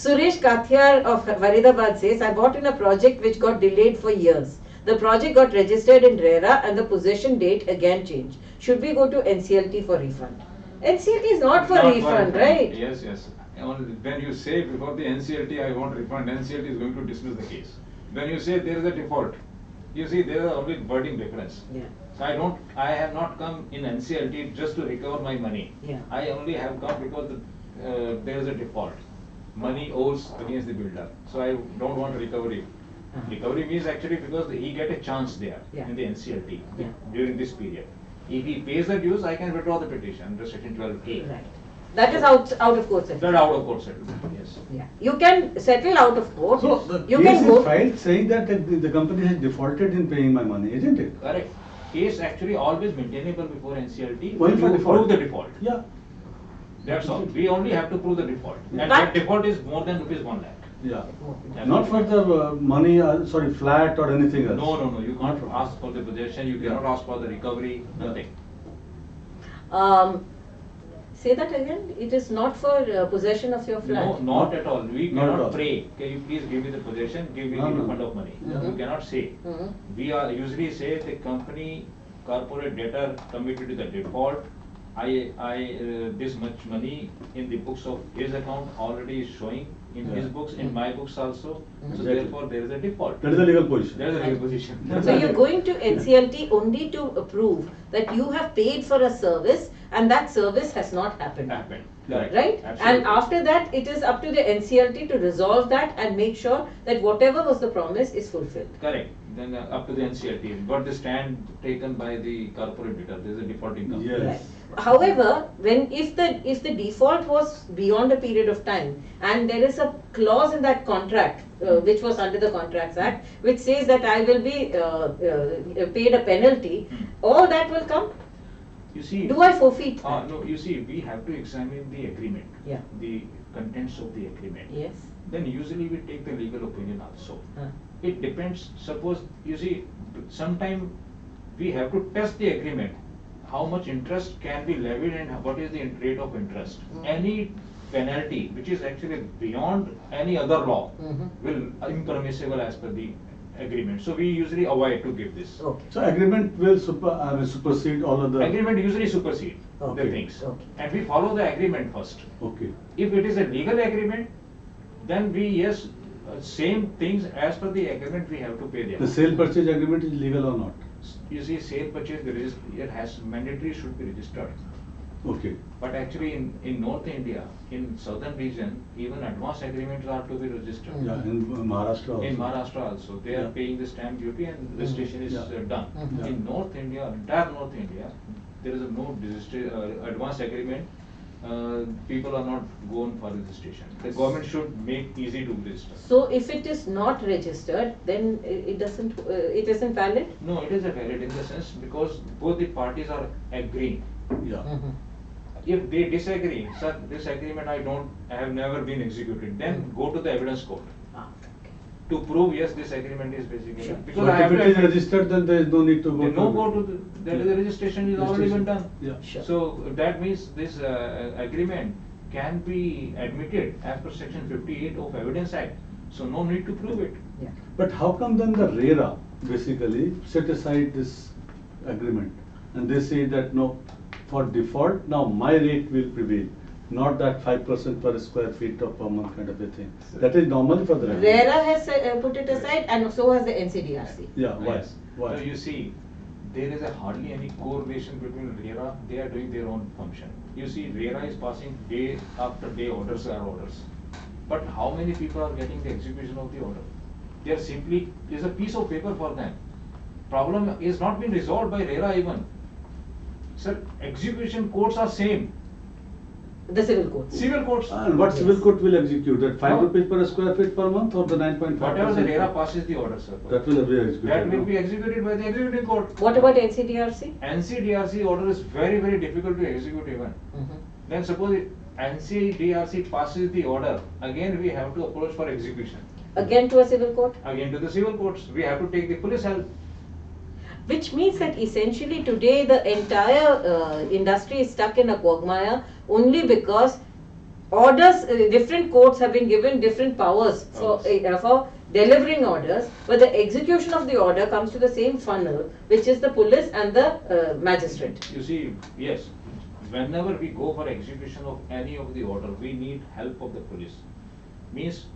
Suresh Kathiyar of Faridabad says, I bought in a project which got delayed for years. The project got registered in RERA and the possession date again changed. Should we go to NCLT for refund? NCLT is not for refund, right? Yes, yes. When you say before the NCLT, I want refund, NCLT is going to dismiss the case. When you say there is a default, you see there is only wording difference. Yeah. So I have not come in NCLT just to recover my money. Yeah. I only have come because there is a default. Money owes against the builder. So I don't want recovery. Uh-huh. Recovery means actually because he get a chance there Yeah. in the NCLT Yeah. during this period. If he pays the dues, I can withdraw the petition under section 12A. Right. That is out of court That settlement. out of court settlement, yes. Yeah. You can settle out of court. So the You case can is go. filed saying that the company has defaulted in paying my money, isn't it? Correct. Case actually always maintainable before NCLT. Only for You default. prove the default. Yeah. That's all. We only have to prove the default. And But- that default is more than rupees 1 lakh. Yeah. Yeah. Not for the money, sorry, flat or anything else. No, you Not can't for- ask for the possession, you cannot ask for the recovery, Yeah. nothing. Say that again. It is not for possession of your No, flat. not at all. We Not at cannot all. pray, can you please give me the possession, give me No, the no. refund of money. Mhm. You cannot say. Mhm. We are usually say the company, corporate debtor committed to the default. This much money in the books of his account already is showing in his Yeah. books, in my books also. So Exactly. therefore there is a default. That is the legal position. There is a legal position. So you're going to NCLT only to prove that you have paid for a service and that service has not happened. Happened, correct. Right? Absolutely. And after that, it is up to the NCLT to resolve that and make sure that whatever was the promise is fulfilled. Correct, then up to the NCLT, but the stand taken by the corporate debtor, there is a defaulting company. Yes. Right. However, if the default was beyond a period of time and there is a clause in that contract which was under the Contracts Act which says that I will be paid a penalty, all that will come. You see. Do I forfeit? No, you see, we have to examine the agreement. Yeah. The contents of the agreement. Yes. Then usually we take the legal opinion also. Huh. It depends, suppose, you see, sometime we have to test the agreement. How much interest can be levied and what is the rate of interest? Any penalty which is actually beyond any other law Mhm. will impermissible as per the agreement. So we usually avoid to give this. Okay. So agreement will supersede all other. Agreement usually supersede the Okay. things. Okay. And we follow the agreement first. Okay. If it is a legal agreement, then we, yes, same things as per the agreement we have to pay them. The sale purchase agreement is legal or not? You see, sale purchase, it has mandatory should be registered. Okay. But actually in North India, in southern region, even advance agreements are to be registered. Yeah, in Maharashtra also. In Maharashtra also, they are Yeah. paying the stamp duty and registration is Yeah. done. Mhm. In North India, entire North India, there is no advance agreement. People are not going for registration. The government should make easy to register. So if it is not registered, then it isn't valid? No, it is a valid in the sense because both the parties are agreeing. Yeah. Mhm. If they disagree, sir, this agreement I have never been executed, then go to the evidence court Ah, okay. to prove yes, this agreement is basically. Sure. Because But I have if to it is admit- registered, then there is no need to go. They no to- go to that is the registration is already been done. Yeah. Sure. So that means this agreement can be admitted as per section 58 of Evidence Act. So no need to prove it. Yeah. But how come then the RERA basically set aside this agreement and they say that no, for default now my rate will prevail, not that 5% per square feet of per month kind of a thing. That is normal for the RERA has put it aside and so has the NCDRC. Yeah, why? Yes. Why? So you see, there is hardly any correlation between RERA. They are doing their own function. You see, RERA is passing day after day orders are orders. But how many people are getting the execution of the order? They are simply, is a piece of paper for them. Problem is not been resolved by RERA even. Sir, execution courts are same. The civil courts. Civil courts. And what civil Yes. court will execute at 5 No. rupees per square feet per month or the 9.5%? Whatever the RERA passes the order, sir. That will be executed. That will no? be executed by the executive court. What about NCDRC? NCDRC order is very, very difficult to execute even. Mhm. Then suppose NCDRC passes the order, again we have to approach for execution. Again to a civil court? Again to the civil courts, we have to take the police help. Which means that essentially today the entire industry is stuck in a quagmire only because orders, different courts have been given different powers for delivering orders, but the execution of the order comes to the same funnel, which is the police and the magistrate. You see, yes, whenever we go for execution of any of the order, we need help of the police. Means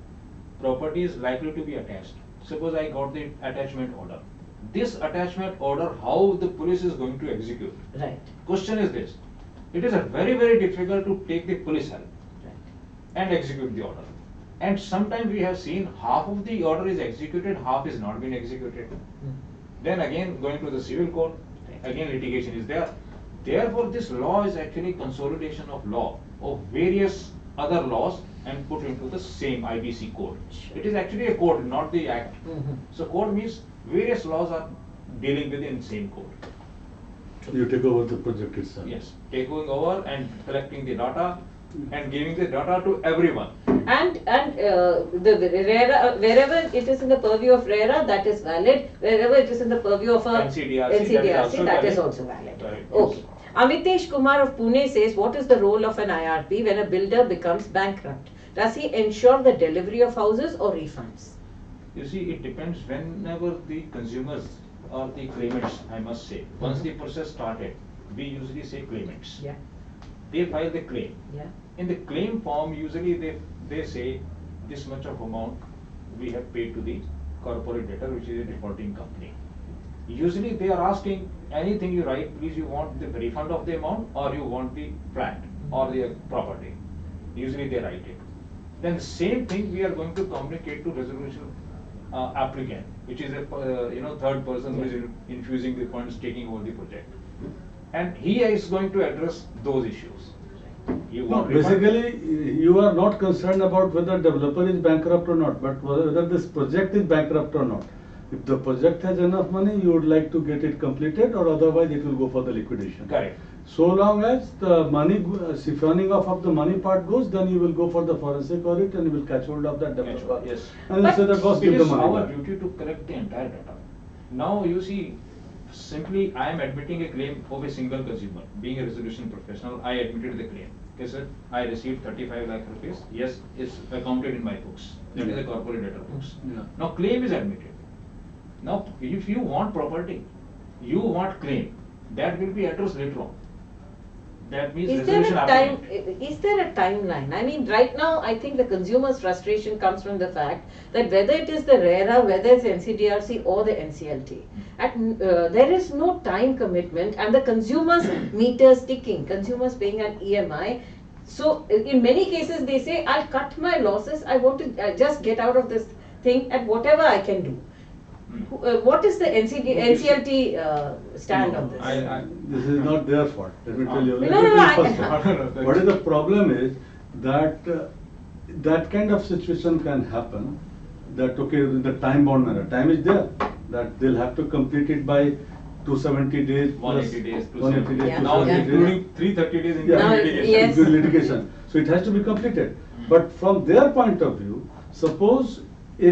property is likely to be attached. Suppose I got the attachment order. This attachment order, how the police is going to execute? Right. Question is this, it is a very, very difficult to take the police help and execute the order. And sometimes we have seen half of the order is executed, half is not been executed. Then again going to the civil court, again litigation is there. Therefore this law is actually consolidation of law of various other laws and put into the same IBC code. Sure. It is actually a code, not the act. Mhm. So code means various laws are dealing within same code. You take over the project itself. Yes, taking over and collecting the data and giving the data to everyone. And the RERA, wherever it is in the purview of RERA, that is valid. Wherever it is in the purview of a NCDRC, that is also that valid. is also valid. Right, yes. Okay. Amitesh Kumar of Pune says, what is the role of an IRP when a builder becomes bankrupt? Does he ensure the delivery of houses or refunds? You see, it depends whenever the consumers or the claimants, I must say, once the process started, we usually say claimants. Yeah, They file the claim. yeah. In the claim form, usually they say this much of amount we have paid to the corporate debtor, which is a defaulting company. Usually they are asking anything you write, please you want the refund of the amount or you want the flat or the property. Usually they write it. Then the same thing we are going to communicate to resolution applicant, which is a third person who is infusing the funds, taking over the project, and he is going to address those issues. You No, want refund? basically, you are not concerned about whether developer is bankrupt or not, but whether this project is bankrupt or not. If the project has enough money, you would like to get it completed, or otherwise it will go for the liquidation. Correct. So long as the money, siphoning off of the money part goes, then you will go for the forensic audit and you will catch hold of that developer. Yes. And you say that boss, It give the is money our back. duty to collect the entire data. Now you see, simply I am admitting a claim of a single consumer. Being a resolution professional, I admitted the claim. Okay, sir, I received 35 lakh rupees. Yes, it's accounted in my books. That is the corporate debtor books. Yeah. Now claim is admitted. Now, if you want property, you want claim, that will be addressed later on. That means Is there resolution a time? applicant. Is there a timeline? I mean, right now, I think the consumer's frustration comes from the fact that whether it is the RERA, whether it's NCDRC or the NCLT, there is no time commitment, and the consumer's meters ticking. Consumers paying an EMI. So, in many cases, they say, "I'll cut my losses. I want to just get out of this thing at whatever I can do." What is the NCLT stand on this? This is not their fault, let me tell you. Let No, me no, tell you I- first No, no, fault. that's- What is the problem is that that kind of situation can happen, that okay, in the time bound manner, time is there, that they'll have to complete it by 270 days. plus 180 days, 180 days, Yeah. Now 270 days. including 330 days Yeah. Now, including litigation. yes. Including litigation. So it has to be completed. But from their point of view, suppose a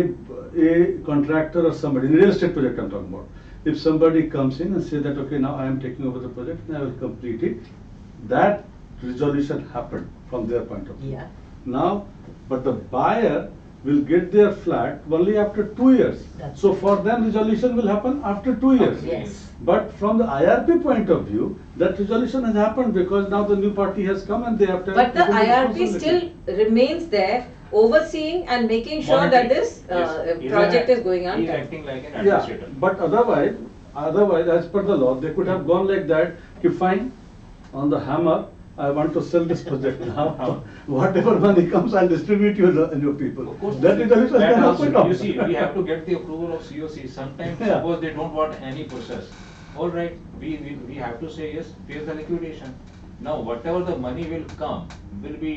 contractor or somebody, in a real estate project I'm talking about, if somebody comes in and say that, okay, now I am taking over the project and I will complete it, that resolution happened from their point of view. Yeah. Now, but the buyer will get their flat only after 2 years. That's So for them, resolution will happen after 2 years. Yes. But from the IRP point of view, that resolution has happened because now the new party has come and they have to. But the taken IRP responsibility. still remains there, overseeing and making sure that this Yes. He's project a- is going on. He's time. acting like an Yeah, administrator. but otherwise, as per the law, they could have gone like that, "Okay, fine, on the hammer, I want to sell this project now. Whatever money comes, I'll distribute you and your people." Of course. That resolution That can also, also come. you see, we have to get the approval of COC. Sometimes Yeah. suppose they don't want any process. All right, we have to say yes, here's the liquidation. Now whatever the money will come, will be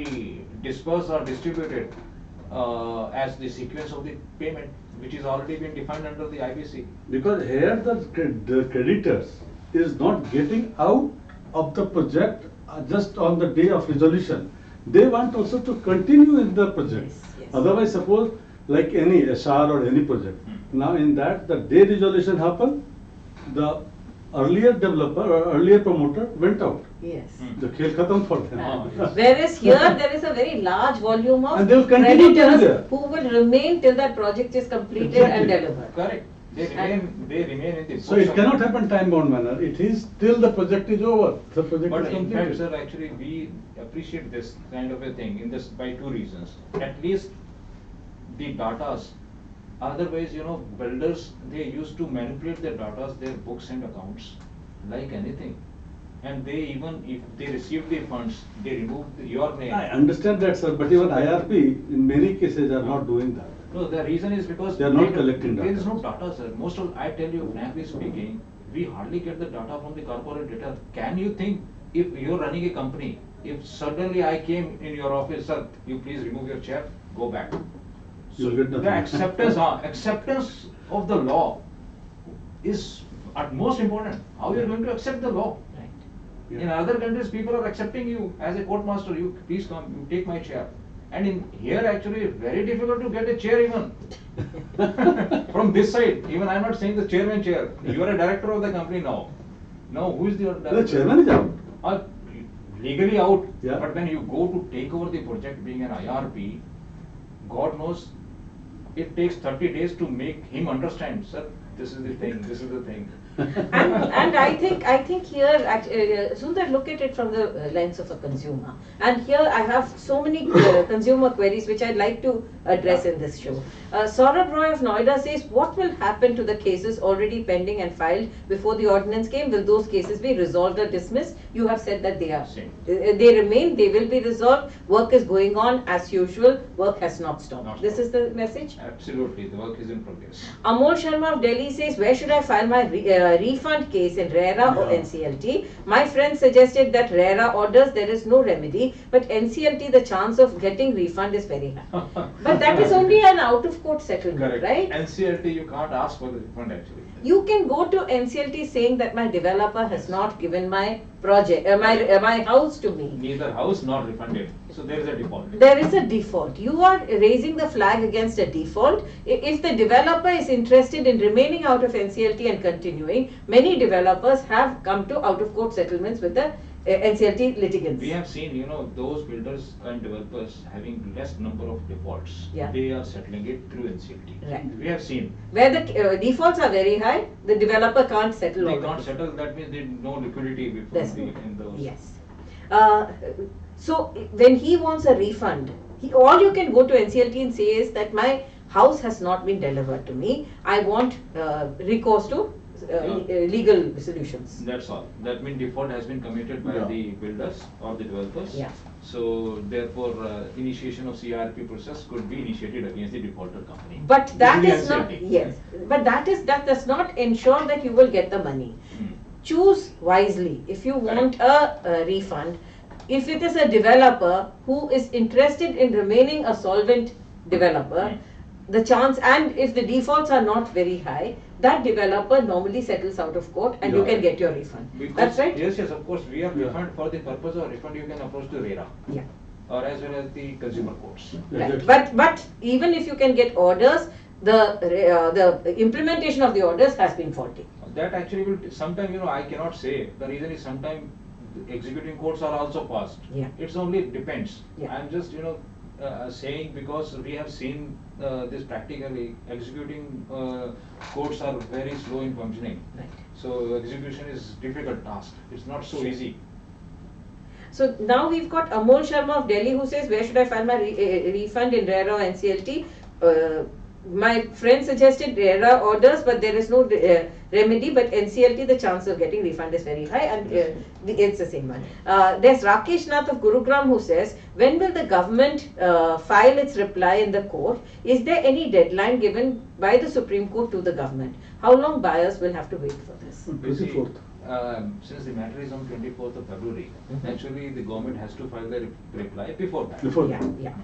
dispersed or distributed as the sequence of the payment, which is already been defined under the IBC. Because here the creditors is not getting out of the project just on the day of resolution. They want also to continue in the project. Yes, yes. Otherwise, suppose like any SR or any project, now in that, the day resolution happened, the earlier developer or earlier promoter went out. Yes. The khel khatam for them. Ah, yes. Whereas here, there is a very large volume of And they will continue to be creditors there. who will remain till that project is completed and Exactly. delivered. Correct. They remain in the. So books it of- cannot happen time bound manner. It is till the project is over. The project But is in fact, completed. sir, actually, we appreciate this kind of a thing in this by two reasons. At least the datas, otherwise, builders, they used to manipulate their datas, their books and accounts, like anything. And they even, if they receive the funds, they remove your name. I understand that, sir, but even IRP in many cases are not doing that. No, the reason is because They are not don't- collecting There is data. no data, sir. Most of, I tell you frankly speaking, we hardly get the data from the corporate data. Can you think if you're running a company, if suddenly I came in your office, sir, you please remove your chair, go back. So You'll get the nothing. acceptance of the law is at most important. How you're going to accept the law? Right. Yeah. In other countries, people are accepting you as a court master. You please come, you take my chair. And in here, actually, very difficult to get a chair even from this side. Even I'm not saying the chairman chair. You are a director of the company now. Now, who is the director? The chairman is out. are legally out, Yeah. but when you go to take over the project being an IRP, God knows, it takes 30 days to make him understand, sir, this is the thing, this is the thing. And I think here Sundar, look at it from the lens of a consumer, and here I have so many consumer queries which I'd like to address in this show. Saurabh Roy of Noida says, what will happen to the cases already pending and filed before the ordinance came? Will those cases be resolved or dismissed? You have said that they are. Same. They remain, they will be resolved. Work is going on as usual. Work has not stopped. Not This stopped. is the message. Absolutely, the work is in progress. Amol Sharma of Delhi says, where should I file my refund case, in RERA or Yeah. NCLT? My friend suggested that RERA orders there is no remedy, but NCLT the chance of getting refund is very high. But that is only an out of court settlement, Correct. right? NCLT, you can't ask for the refund actually. You can go to NCLT saying that my developer has not given my project, my house to me. Neither house nor refunded. So there is a default. There is a default. You are raising the flag against a default. If the developer is interested in remaining out of NCLT and continuing, many developers have come to out of court settlements with the NCLT litigants. We have seen, those builders and developers having less number of defaults. Yeah. They are settling it through NCLT. Right. We have seen. Where the defaults are very high, the developer can't settle They all the can't defaults. settle, that means there is no liquidity before That's in those. yes. So when he wants a refund, all you can go to NCLT and say is that my house has not been delivered to me. I want recourse to legal solutions. That's all. That means default has been committed by Yeah. the builders or the developers. Yeah. So therefore, initiation of CRP process could be initiated against the defaulter company. But that This is the not, NCLT. yes, but that does not ensure that you will get the money. Hmm. Choose wisely. If you want a refund, if it is a developer who is interested in remaining a solvent developer, the chance, and if the defaults are not very high, that developer normally settles out of court and you Yeah. can get your refund. Because That's right? Yes, of course, we are Yeah. refund for the purpose of refund. You can approach to RERA Yeah. or as well as the consumer courts. Right. Exactly. But even if you can get orders, the implementation of the orders has been faulty. That actually will sometime, I cannot say. The reason is sometime executing courts are also passed. Yeah. It's only depends. Yeah. I'm just, saying because we have seen this practically. Executing courts are very slow in functioning. Right. So execution is difficult task. It's not so Sure. easy. So now we've got Amol Sharma of Delhi who says, where should I file my refund, in RERA or NCLT? My friend suggested RERA orders, but there is no remedy, but NCLT the chance of getting refund is very high, and it's the same one. There's Rakesh Nath of Gurugram who says, when will the government file its reply in the court? Is there any deadline given by the Supreme Court to the government? How long buyers will have to wait for this? You see, 24th. Since the matter is on 24th of February, Mhm. actually the government has to file the reply before that. Before Yeah, yeah.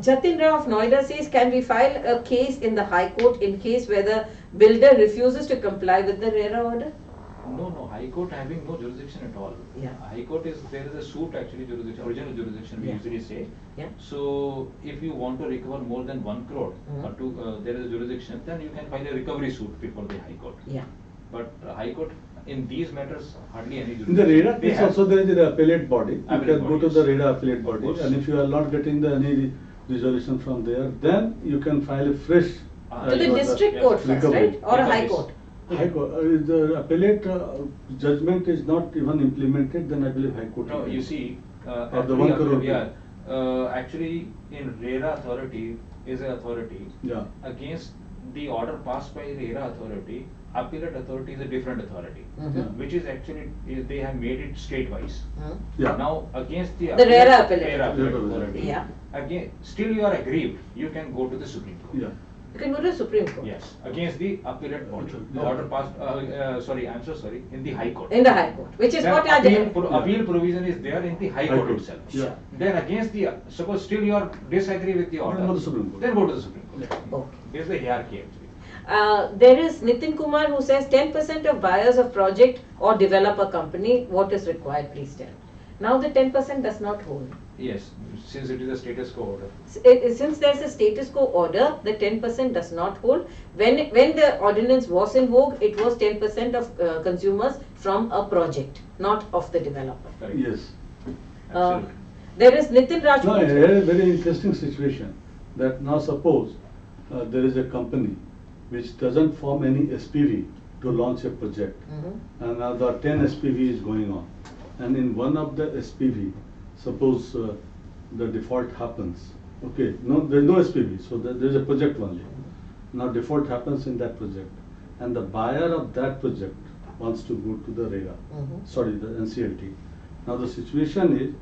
Jatin Rao of Noida says, can we file a case in the High Court in case where the builder refuses to comply with the RERA order? No, High Court having no jurisdiction at all. Yeah. High Court there is a suit actually jurisdiction, original jurisdiction we Yeah. usually say. Yeah. So if you want to recover more than 1 crore Mhm. or there is a jurisdiction, then you can file a recovery suit before the High Court. Yeah. But High Court in these matters hardly any In jurisdiction. the RERA They case have- also there is an appellate body. You Appellate can go to body, the yes. RERA appellate Of body, course. and if you are not getting any resolution from there, then you can file a fresh. To the your district yes, court first, recovery. right? Or a High Recoveries. Court? High Court, the appellate judgment is not even implemented, then I believe High Court. No, will. you see, Or the 1 crore. actually in RERA authority is an authority. Yeah. Against the order passed by the RERA authority, appellate authority is a different authority, Mhm. which is actually, they have made it state-wise. Hmm? Yeah. Now, against the. The RERA appellate. RERA appellate RERA authority. Yeah. Again, still you are aggrieved, you can go to the Supreme Court. Yeah. You can go to the Supreme Court. Yes, against the appellate body. The Yeah. order passed, I'm so sorry, in the High Court. In the High Court, which is Then what I appeal, did. appeal provision is there in the High High Court Court. itself. Yeah. Then against the, suppose still you are disagree with the order. Then go to the Supreme Court. Then go to the Supreme Court. Yeah. Okay. This is the hierarchy actually. There is Nitin Kumar who says 10% of buyers of project or developer company, what is required, please tell. Now the 10% does not hold. Yes, since it is a status quo order. Since there's a status quo order, the 10% does not hold. When the ordinance was in vogue, it was 10% of consumers from a project, not of the developer. Correct. Yes. Absolutely. There is Nitin No, Rajput. a very interesting situation that now suppose there is a company which doesn't form any SPV to launch a project, Mhm. and now the 10 SPV is going on, and in one of the SPV, suppose the default happens. Okay, no, there is no SPV, so there is a project only. Now default happens in that project, and the buyer of that project wants to go to the RERA, Mhm. sorry, the NCLT. Now the situation is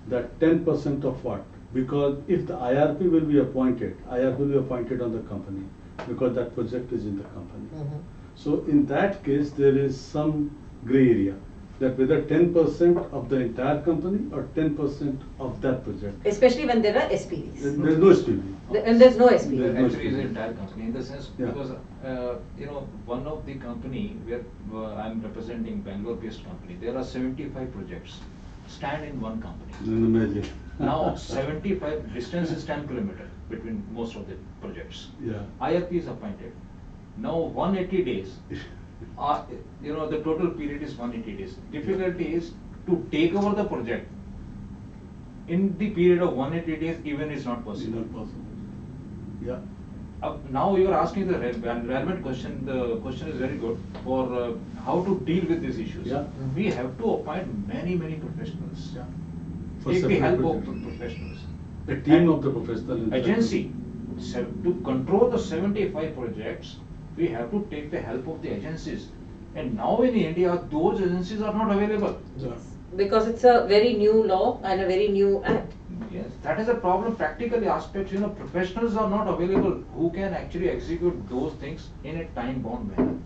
that 10% of what? Because if the IRP will be appointed, IRP will be appointed on the company, because that project is in the company. Mhm. So in that case, there is some gray area, that whether 10% of the entire company or 10% of that project. Especially when there are SPVs. There is no SPV. And there's no SPV. There- no Actually, it's SPV. an entire company in the sense Yeah. because one of the company where I'm representing Bangalore-based company, there are 75 projects stand in one company. Then imagine. Now 75 distance is 10 kilometer between most of the projects. Yeah. IRP is appointed. Now 180 days. The total period is 180 days. Difficulty is to take over the project in the period of 180 days. Even is not It's possible. not possible. Yeah. Now you are asking the relevant question. The question is very good for how to deal with these issues. Yeah. We have to appoint many professionals. Yeah. For Take the separate help of project. the professionals. A team And of the professional. agency. To control the 75 projects, we have to take the help of the agencies. And now in India, those agencies are not available. Yes. Because it's a very new law and a very new act. Yes, that is a problem. Practical aspects, professionals are not available who can actually execute those things in a time-bound manner.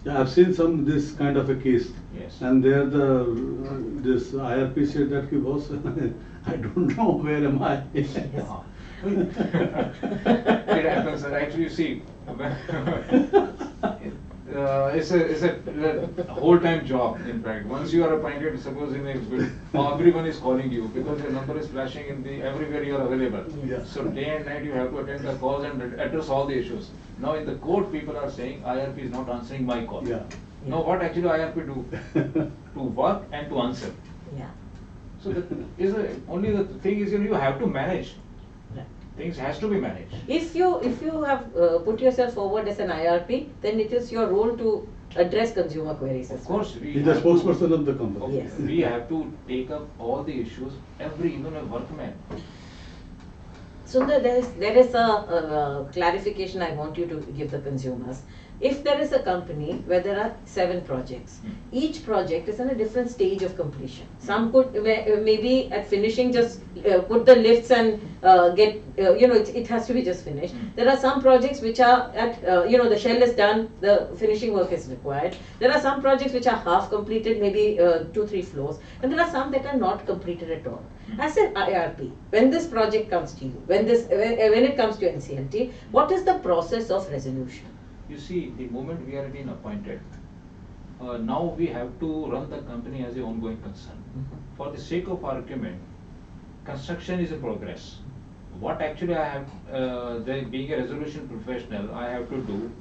Yeah, I've seen this kind of a case. Yes. And there this IRP said that, boss, I don't know where am I. Uh-huh. It happens, sir. Actually, you see, it's a whole-time job. In fact, once you are appointed, suppose in a everyone is calling you because your number is flashing in the everywhere you are available. Yeah. So day and night you have to attend the calls and address all the issues. Now in the court, people are saying IRP is not answering my call. Yeah. Now what actually IRP do? To work and to answer. Yeah. So only the thing is, you have to manage. Right. Things has to be managed. If you have put yourself forward as an IRP, then it is your role to address consumer queries as Of well. course, we He's the have to- spokesperson of the company. Yes. We have to take up all the issues, even a workman. Sundar, there is a clarification I want you to give the consumers. If there is a company where there are 7 projects, each project is in a different stage of completion. Some could maybe at finishing just put the lifts and get, it has to be just finished. There are some projects which are at, the shell is done, the finishing work is required. There are some projects which are half completed, maybe 2-3 floors. And there are some that are not completed at all. As an IRP, when this project comes to you, when it comes to NCLT, what is the process of resolution? You see, the moment we are being appointed, now we have to run the company as an ongoing concern. For the sake of argument, construction is in progress. What actually I have, being a resolution professional, I have to do,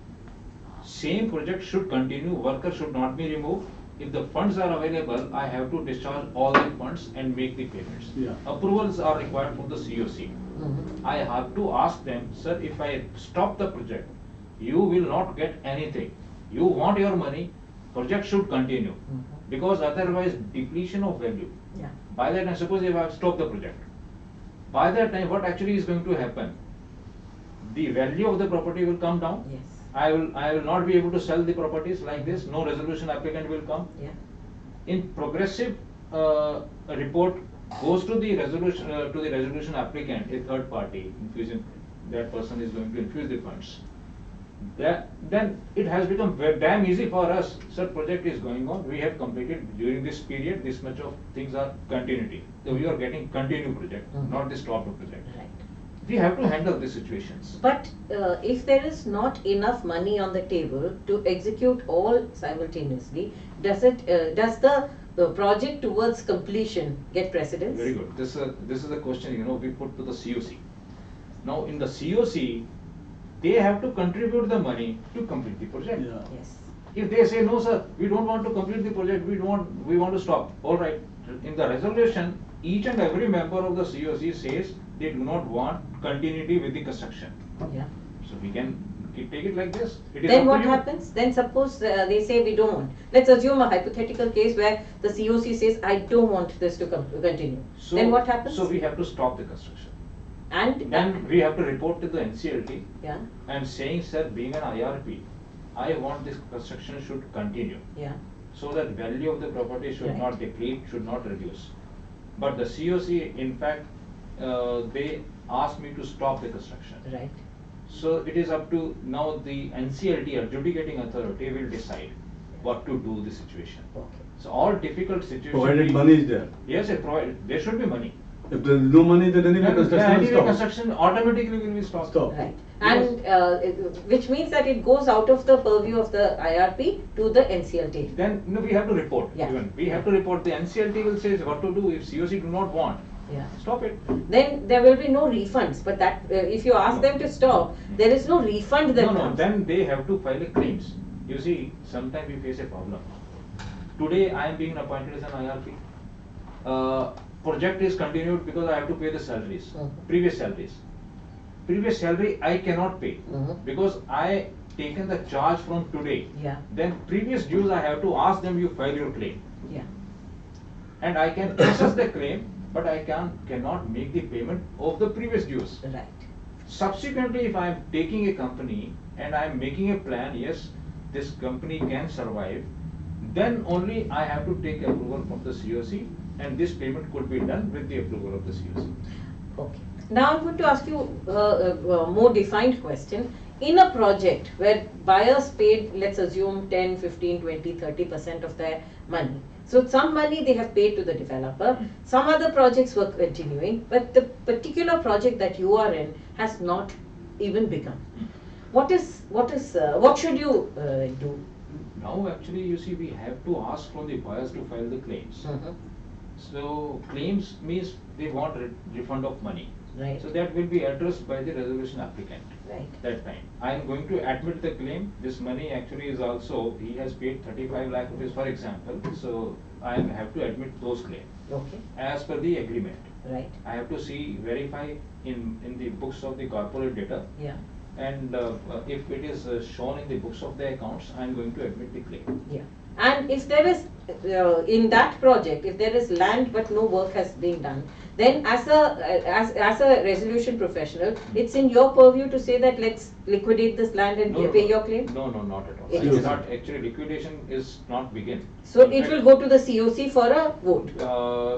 same project should continue, worker should not be removed. If the funds are available, I have to discharge all the funds and make the payments. Yeah. Approvals are required from the COC. I have to ask them, sir, if I stop the project, you will not get anything. You want your money, project should continue. Because otherwise depletion of value. Yeah. By that time, suppose if I have stopped the project, by that time what actually is going to happen? The value of the property will come down. Yes. I will not be able to sell the properties like this, no resolution applicant will come. Yeah. In progressive report goes to the resolution applicant, a third party, infusing, that person is going to infuse the funds. Then it has become very damn easy for us. Sir, project is going on. We have completed during this period. This much of things are continuity. So we are getting continue project, not the stopped project. Right. We have to handle these situations. But if there is not enough money on the table to execute all simultaneously, does the project towards completion get precedence? Very good. This is a question, you know, we put to the COC. Now in the COC, they have to contribute the money to complete the project. Yeah. Yes. If they say, no sir, we don't want to complete the project, we want to stop. All right, in the resolution, each and every member of the COC says they do not want continuity with the construction. Yeah. So we can take it like this. It is Then up to what you. happens? Then suppose they say we don't want. Let's assume a hypothetical case where the COC says I don't want this to continue. So, then what happens? So we have to stop the construction. And Then we have to report to the NCLT yeah, and saying, sir, being an IRP, I want this construction should continue. yeah, So that value of the property should Right. not deplete, should not reduce. But the COC, in fact, they asked me to stop the construction. right. So it is up to now the NCLT, adjudicating authority, will decide what to do the situation. Okay. So all difficult situations. Provided money is there. Yes, there should be money. If there is no money, then anyway Then construction anyway will stop. construction automatically will be stopped. Stop. Right. Yes. And which means that it goes out of the purview of the IRP to the NCLT. Then we have to report. Yeah. Even we have to report. The NCLT will say what to do if COC do not want. Yeah. Stop it. Then there will be no refunds. But that if you ask No. them to stop, there is no refund that No, comes. then they have to file a claims. You see, sometimes we face a problem. Today I am being appointed as an IRP. Project is continued because I have to pay the salaries, previous salaries. Previous salary I cannot pay Mhm. because I taken the charge from today. Yeah. Then previous dues I have to ask them, you file your claim. Yeah. And I can process the claim, but I cannot make the payment of the previous dues. Right. Subsequently, if I am taking a company and I am making a plan, yes, this company can survive, then only I have to take approval from the COC, and this payment could be done with the approval of the COC. Okay. Now I'm going to ask you a more defined question. In a project where buyers paid, let's assume 10, 15, 20, 30% of their money. So some money they have paid to the developer, some other projects were continuing, but the particular project that you are in has not even begun. What should you do? Now, actually, you see, we have to ask from the buyers to file the claims. Mhm. So, claims means they want refund of money. Right. So that will be addressed by the resolution applicant. Right. That time. I am going to admit the claim. This money actually is also, he has paid 35 lakh rupees for example. So I have to admit those claims Okay. as per the agreement. Right. I have to verify in the books of the corporate data. Yeah. And if it is shown in the books of the accounts, I am going to admit the claim. Yeah. And if there is, in that project, if there is land but no work has been done, then as a resolution professional, it's in your purview to say that let's liquidate this land and pay your claim? No, not at all. It I is cannot, actually liquidation is not begin. So In it fact, will go to the COC for a vote.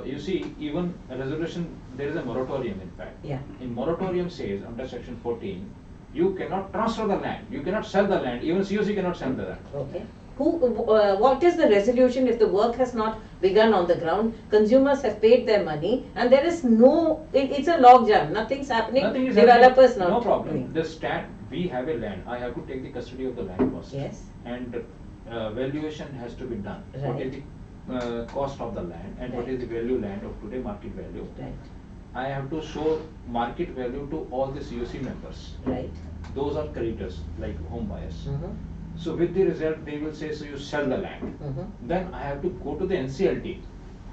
You see, even a resolution, there is a moratorium in fact. Yeah. In moratorium says under section 14, you cannot transfer the land, you cannot sell the land, even COC cannot sell the land. Okay. What is the resolution if the work has not begun on the ground? Consumers have paid their money and there is no, it's a logjam, nothing's happening. Nothing is Developers happening. not No problem. doing. The we have a land, I have to take the custody of the land first. Yes. And valuation has to be done. What is the cost of the land and what Right. is the value land of today, market value. Right. I have to show market value to all the COC members. Right. Those are creditors, like home buyers. Mhm. So with the result, they will say, so you sell the land. Mhm. Then I have to go to the NCLT.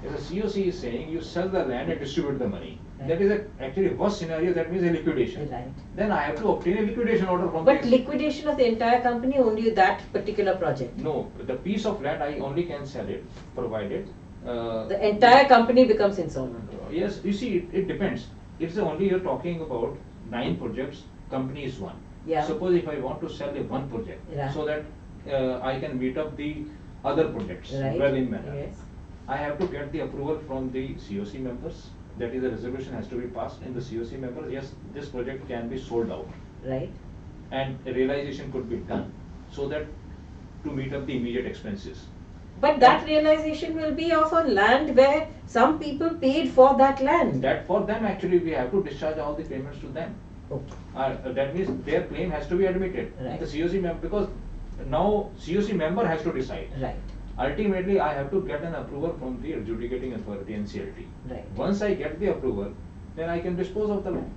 If the COC is saying you sell the land and distribute the money, Right. that is actually worst scenario, that means a liquidation. Right. Then I have to obtain a liquidation order from But the... liquidation of the entire company, only that particular project. No, the piece of land I only can sell it, provided... The entire company becomes insolvent. Yes, you see, it depends. It's only you're talking about 9 projects, company is 1. Yeah. Suppose if I want to sell a one project, Yeah. so that I can meet up the other projects Right. well in manner. Yes. I have to get the approval from the COC members. That is, the resolution has to be passed in the COC members. Yes, this project can be sold out, Right. and a realization could be done, so that to meet up the immediate expenses. But that realization will be of a land where some people paid for that land. That for them actually we have to discharge all the payments to them. Okay. That means their claim has to be admitted. Right. The COC member, because now COC member has to decide. Right. ultimately I have to get an approval from the adjudicating authority, NCLT. Right. Once I get the approval, then I can dispose of the land.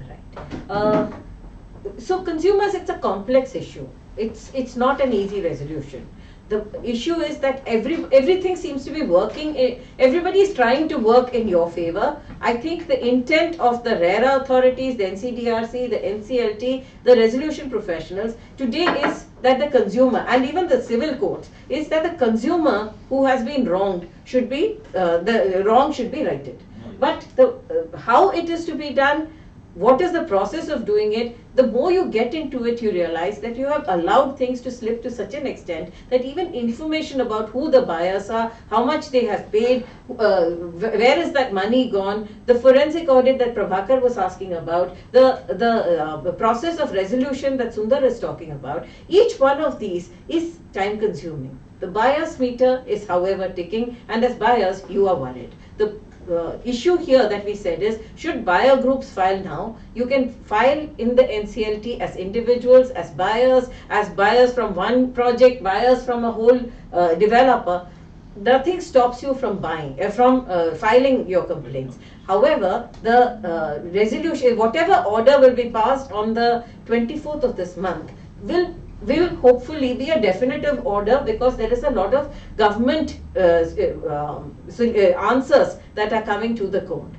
Right. So consumers, it's a complex issue. It's not an easy resolution. The issue is that everything seems to be working. Everybody is trying to work in your favor. I think the intent of the RERA authorities, the NCDRC, the NCLT, the resolution professionals today is that the consumer and even the civil courts is that the consumer who has been wronged should be the wrong should be righted. But how it is to be done, what is the process of doing it, the more you get into it, you realize that you have allowed things to slip to such an extent that even information about who the buyers are, how much they have paid, where is that money gone, the forensic audit that Prabhakar was asking about, the process of resolution that Sundar is talking about, each one of these is time consuming. The buyer's meter is however ticking, and as buyers you are worried. The issue here that we said is, should buyer groups file now? You can file in the NCLT as individuals, as buyers from one project, buyers from a whole developer. Nothing stops you from filing your complaints. However, the resolution, whatever order will be passed on the 24th of this month, will hopefully be a definitive order, because there is a lot of government answers that are coming to the court.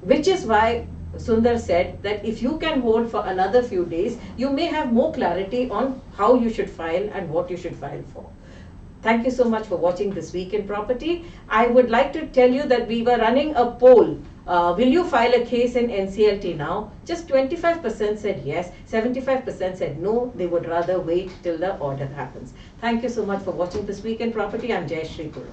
Which is why Sundar said that if you can hold for another few days, you may have more clarity on how you should file and what you should file for. Thank you so much for watching This Week in Property. I would like to tell you that we were running a poll. Will you file a case in NCLT now? Just 25% said yes, 75% said no, they would rather wait till the order happens. Thank you so much for watching This Week in Property. I'm Jayashree Kuru.